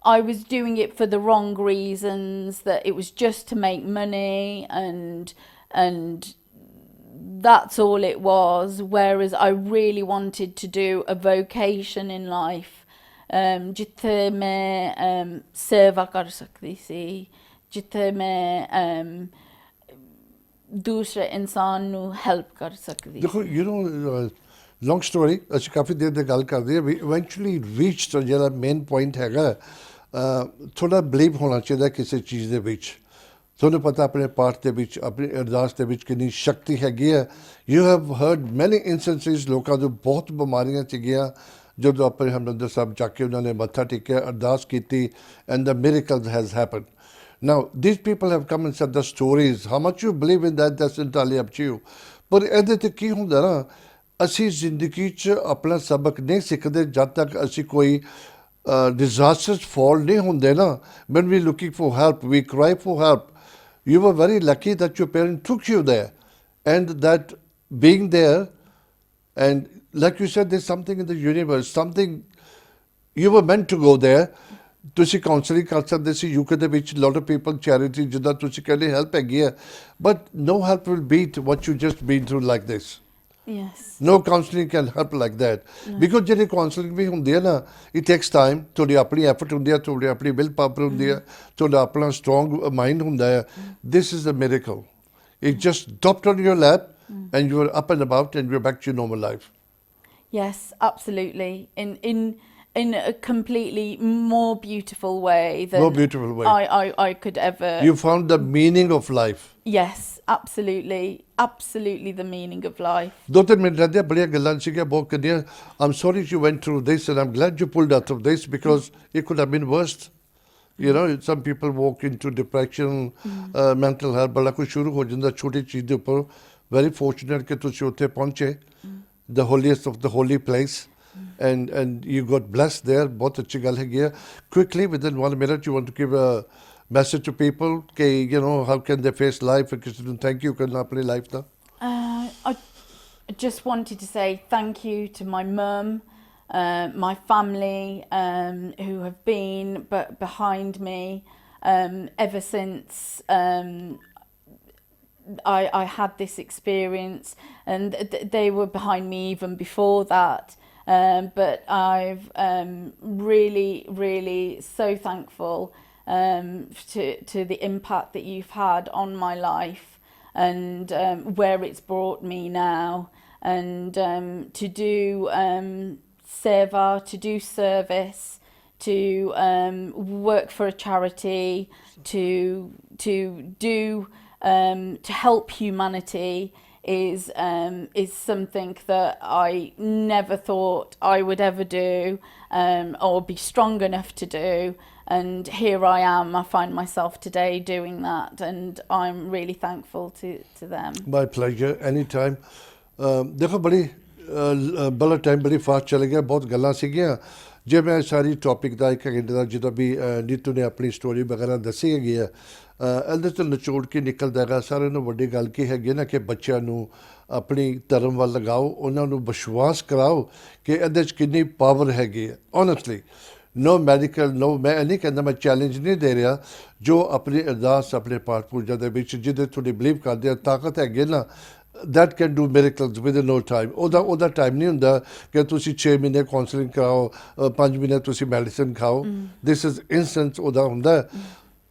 I was doing it for the wrong reasons, that it was just to make money and that's all it was, whereas I really wanted to do a vocation in life, जिथे मैं सेवा कर सकती थी, जिथे मैं दूसरे इंसान नू हेल्प कर सकती थी. देखो, you know, long story, ਅਸੀਂ ਕਾਫੀ ਦੇਰ ਦੇ ਗੱਲ ਕਰਦੇ ਹਾਂ. We eventually reached ਜਿਹੜਾ main point ਹੈਗਾ, ਥੋੜਾ ਬਲੀਵ ਹੋਣਾ ਚਾਹੀਦਾ ਕਿਸੇ ਚੀਜ਼ ਦੇ ਵਿੱਚ. ਤੁਹਾਨੂੰ ਪਤਾ ਆਪਣੇ ਪਾਠ ਦੇ ਵਿੱਚ, ਆਪਣੀ ਅਰਦਾਸ ਦੇ ਵਿੱਚ ਕਿੰਨੀ ਸ਼ਕਤੀ ਹੈਗੀ ਹੈ. You have heard many instances, ਲੋਕਾਂ ਨੂੰ ਬਹੁਤ ਬਿਮਾਰੀਆਂ ਸੀਗੀਆਂ, ਜਦੋਂ ਆਪਣੇ ਹਰਿਮੰਦਰ ਸਾਹਿਬ ਜਾ ਕੇ ਉਹਨਾਂ ਨੇ ਮੱਥਾ ਟੇਕਿਆ, ਅਰਦਾਸ ਕੀਤੀ, and the miracle has happened. Now, these people have come and said the stories. How much you believe in that, that's entirely up to you. ਪਰ ਇਹਦੇ ਤੇ ਕੀ ਹੁੰਦਾ ਨਾ, ਅਸੀਂ ਜ਼ਿੰਦਗੀ 'ਚ ਆਪਣਾ ਸਬਕ ਨਹੀਂ ਸਿੱਖਦੇ ਜਦ ਤੱਕ ਅਸੀਂ ਕੋਈ disasters fall ਨਹੀਂ ਹੁੰਦੇ ਨਾ. When we're looking for help, we cry for help. You were very lucky that your parents took you there, and that being there, and like you said, there's something in the universe, something you were meant to go there. ਤੁਸੀਂ counselling ਕਰ ਸਕਦੇ ਸੀ UK ਦੇ ਵਿੱਚ, lot of people charity ਜਿੱਦਾਂ ਤੁਸੀਂ ਕਹਿੰਦੇ help ਹੈਗੀ ਹੈ, but no help will beat what you just been through like this. Yes. No counselling can help like that. Because ਜਿਹੜੀ counselling ਵੀ ਹੁੰਦੀ ਹੈ ਨਾ, it takes time. ਤੁਹਾਡੀ ਆਪਣੀ effort ਹੁੰਦੀ ਹੈ, ਤੁਹਾਡੀ ਆਪਣੀ will power ਹੁੰਦੀ ਹੈ, ਤੁਹਾਡਾ ਆਪਣਾ strong mind ਹੁੰਦਾ ਹੈ. This is a miracle. It just dropped on your lap and you were up and about and you're back to your normal life. Yes, absolutely. In a completely more beautiful way than More beautiful way. I could ever. You found the meaning of life. Yes, absolutely. Absolutely the meaning of life. ਦੋ ਤਿੰਨ minute ਰਹਿੰਦੇ ਬੜੀਆਂ ਗੱਲਾਂ ਸੀਗੀਆਂ ਬਹੁਤ ਕਰਨੀਆਂ. I'm sorry you went through this and I'm glad you pulled out of this because it could have been worse. You know, some people walk into depression, mental health, ਬੜਾ ਕੁਝ ਸ਼ੁਰੂ ਹੋ ਜਾਂਦਾ ਛੋਟੀ ਚੀਜ਼ ਦੇ ਉੱਪਰ. Very fortunate ਕਿ ਤੁਸੀਂ ਉੱਥੇ ਪਹੁੰਚੇ, the holiest of the holy place. And you got blessed there. बहुत अच्छी गल है. Quickly, within 1 minute, you want to give a message to people, you know, how can they face life? And thank you करना अपनी life ना. I just wanted to say thank you to my mum, my family, who have been behind me ever since I had this experience, and they were behind me even before that. But I've really so thankful to the impact that you've had on my life and where it's brought me now, and to do seva, to do service, to work for a charity, to do to help humanity is something that I never thought I would ever do or be strong enough to do, and here I am. I find myself today doing that, and I'm really thankful to them. My pleasure, anytime. देखो बड़ी बड़ा time बड़ी fast चले गया, बहुत गल्लां सीगियां. ਜੇ ਮੈਂ ਸਾਰੀ ਟੌਪਿਕ ਦਾ 1 ਘੰਟੇ ਦਾ ਜਿੱਦਾਂ ਵੀ ਨੀਤੂ ਨੇ ਆਪਣੀ ਸਟੋਰੀ ਵਗੈਰਾ ਦੱਸੀ ਹੈਗੀ ਆ, ਇਹਦੇ ਤੋਂ ਨਿਚੋੜ ਕੇ ਨਿਕਲਦਾ ਹੈਗਾ ਸਾਰਿਆਂ ਨੂੰ ਵੱਡੀ ਗੱਲ ਕੀ ਹੈਗੀ ਨਾ ਕਿ ਬੱਚਿਆਂ ਨੂੰ ਆਪਣੀ ਧਰਮ ਵੱਲ ਲਗਾਓ, ਉਹਨਾਂ ਨੂੰ ਵਿਸ਼ਵਾਸ ਕਰਾਓ ਕਿ ਇਹਦੇ 'ਚ ਕਿੰਨੀ ਪਾਵਰ ਹੈਗੀ ਹੈ। ਓਨੈਸਟਲੀ ਨੋ ਮੈਡੀਕਲ ਨੋ, ਮੈਂ ਇਹ ਨਹੀਂ ਕਹਿੰਦਾ, ਮੈਂ ਚੈਲੰਜ ਨਹੀਂ ਦੇ ਰਿਹਾ, ਜੋ ਆਪਣੀ ਅਰਦਾਸ ਆਪਣੇ ਪਾਠ ਪੂਜਾ ਦੇ ਵਿੱਚ ਜਿਹਦੇ ਤੁਹਾਡੀ ਬਿਲੀਵ ਕਰਦੇ ਆ ਤਾਕਤ ਹੈਗੀ ਨਾ, that can do miracles within no time। ਉਹਦਾ ਟਾਈਮ ਨਹੀਂ ਹੁੰਦਾ ਕਿ ਤੁਸੀਂ 6 ਮਹੀਨੇ ਕਾਉਂਸਲਿੰਗ ਕਰਾਓ, 5 ਮਹੀਨੇ ਤੁਸੀਂ ਮੈਡੀਸਨ ਖਾਓ। ਦਿਸ ਇਜ਼ ਇੰਸਟੈਂਟ ਉਹਦਾ ਹੁੰਦਾ।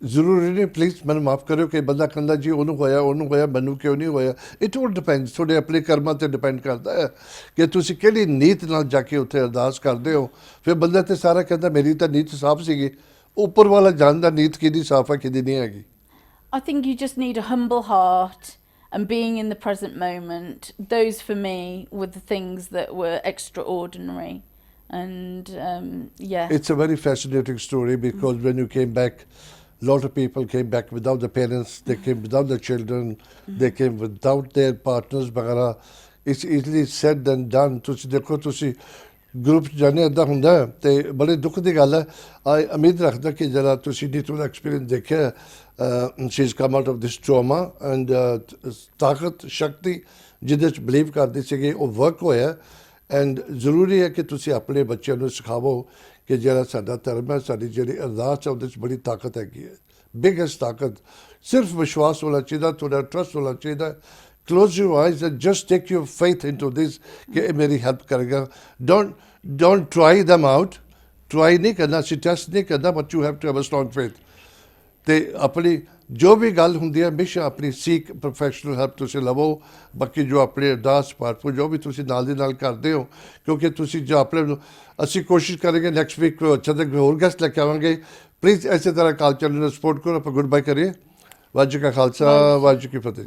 ਜ਼ਰੂਰੀ ਨਹੀਂ, ਪਲੀਜ਼ ਮੈਨੂੰ ਮਾਫ ਕਰਿਓ ਕਿ ਬੰਦਾ ਕਹਿੰਦਾ ਜੀ ਉਹਨੂੰ ਹੋਇਆ ਮੈਨੂੰ ਕਿਉਂ ਨਹੀਂ ਹੋਇਆ। ਇਟ ਆਲ ਡਿਪੈਂਡਸ, ਤੁਹਾਡੇ ਆਪਣੇ ਕਰਮਾਂ 'ਤੇ ਡਿਪੈਂਡ ਕਰਦਾ ਹੈ ਕਿ ਤੁਸੀਂ ਕਿਹੜੀ ਨੀਤ ਨਾਲ ਜਾ ਕੇ ਉੱਥੇ ਅਰਦਾਸ ਕਰਦੇ ਹੋ। ਫਿਰ ਬੰਦਾ ਤੇ ਸਾਰਾ ਕਹਿੰਦਾ ਮੇਰੀ ਤਾਂ ਨੀਤ ਸਾਫ਼ ਸੀਗੀ, ਉੱਪਰ ਵਾਲਾ ਜਾਣਦਾ ਨੀਤ ਕਿਹਦੀ ਸਾਫ਼ ਹੈ ਕਿਹਦੀ ਨਹੀਂ ਹੈਗੀ। I think you just need a humble heart and being in the present moment. Those for me were the things that were extraordinary. And yeah. It's a very fascinating story because when you came back, a lot of people came back without the parents, they came without the children, they came without their partners ਵਗੈਰਾ। It's easily said and done। ਤੁਸੀਂ ਦੇਖੋ, ਤੁਸੀਂ group ਜਾਣੇ ਇੱਦਾਂ ਹੁੰਦਾ ਅਤੇ ਬੜੇ ਦੁੱਖ ਦੀ ਗੱਲ ਹੈ। ਉਮੀਦ ਰੱਖਦਾ ਕਿ ਜਿਹੜਾ ਤੁਸੀਂ ਨੀਤੂ ਦਾ ਐਕਸਪੀਰੀਅੰਸ ਦੇਖਿਆ, she is come out of this trauma and ਤਾਕਤ ਸ਼ਕਤੀ ਜਿਹਦੇ 'ਚ ਬਿਲੀਵ ਕਰਦੇ ਸੀਗੇ ਉਹ ਵਰਕ ਹੋਇਆ। ਐਂਡ ਜ਼ਰੂਰੀ ਹੈ ਕਿ ਤੁਸੀਂ ਆਪਣੇ ਬੱਚਿਆਂ ਨੂੰ ਸਿਖਾਵੋ ਕਿ ਜਿਹੜਾ ਸਾਡਾ ਧਰਮ ਹੈ, ਸਾਡੀ ਜਿਹੜੀ ਅਰਦਾਸ ਹੈ ਉਹਦੇ 'ਚ ਬੜੀ ਤਾਕਤ ਹੈਗੀ ਹੈ, ਬਿਗੈਸਟ ਤਾਕਤ। ਸਿਰਫ ਵਿਸ਼ਵਾਸ ਹੋਣਾ ਚਾਹੀਦਾ, ਤੁਹਾਡਾ ਟਰਸਟ ਹੋਣਾ ਚਾਹੀਦਾ। Close your eyes and just take your faith into this ਕਿ ਇਹ ਮੇਰੀ ਹੈਲਪ ਕਰੇਗਾ। Don't try them out, try ਨਹੀਂ ਕਰਨਾ, ਅਸੀਂ ਟੈਸਟ ਨਹੀਂ ਕਰਨਾ, but you have to have a strong faith। ਅਤੇ ਆਪਣੀ ਜੋ ਵੀ ਗੱਲ ਹੁੰਦੀ ਹੈ ਹਮੇਸ਼ਾ ਆਪਣੀ ਸੀਕ ਪ੍ਰੋਫੈਸ਼ਨਲ ਹੈਲਪ ਤੁਸੀਂ ਲਵੋ। ਬਾਕੀ ਜੋ ਆਪਣੇ ਅਰਦਾਸ ਪਾਠ ਜੋ ਵੀ ਤੁਸੀਂ ਨਾਲ ਦੀ ਨਾਲ ਕਰਦੇ ਹੋ, ਕਿਉਂਕਿ ਤੁਸੀਂ ਜੋ ਆਪਣੇ ਨੂੰ ਅਸੀਂ ਕੋਸ਼ਿਸ਼ ਕਰਾਂਗੇ ਨੈਕਸਟ ਵੀਕ ਅੱਛਾ ਤੱਕ ਹੋਰ ਗੈਸਟ ਲੈ ਕੇ ਆਵਾਂਗੇ। ਪਲੀਜ਼ ਇਸੇ ਤਰ੍ਹਾਂ ਅਕਾਲ ਚੈਨਲ ਨੂੰ ਸਪੋਰਟ ਕਰੋ। ਆਪਾਂ ਗੁੱਡ ਬਾਏ ਕਰੀਏ। ਵਾਹਿਗੁਰੂ ਜੀ ਕਾ ਖਾਲਸਾ, ਵਾਹਿਗੁਰੂ ਜੀ ਕੀ ਫਤਿਹ।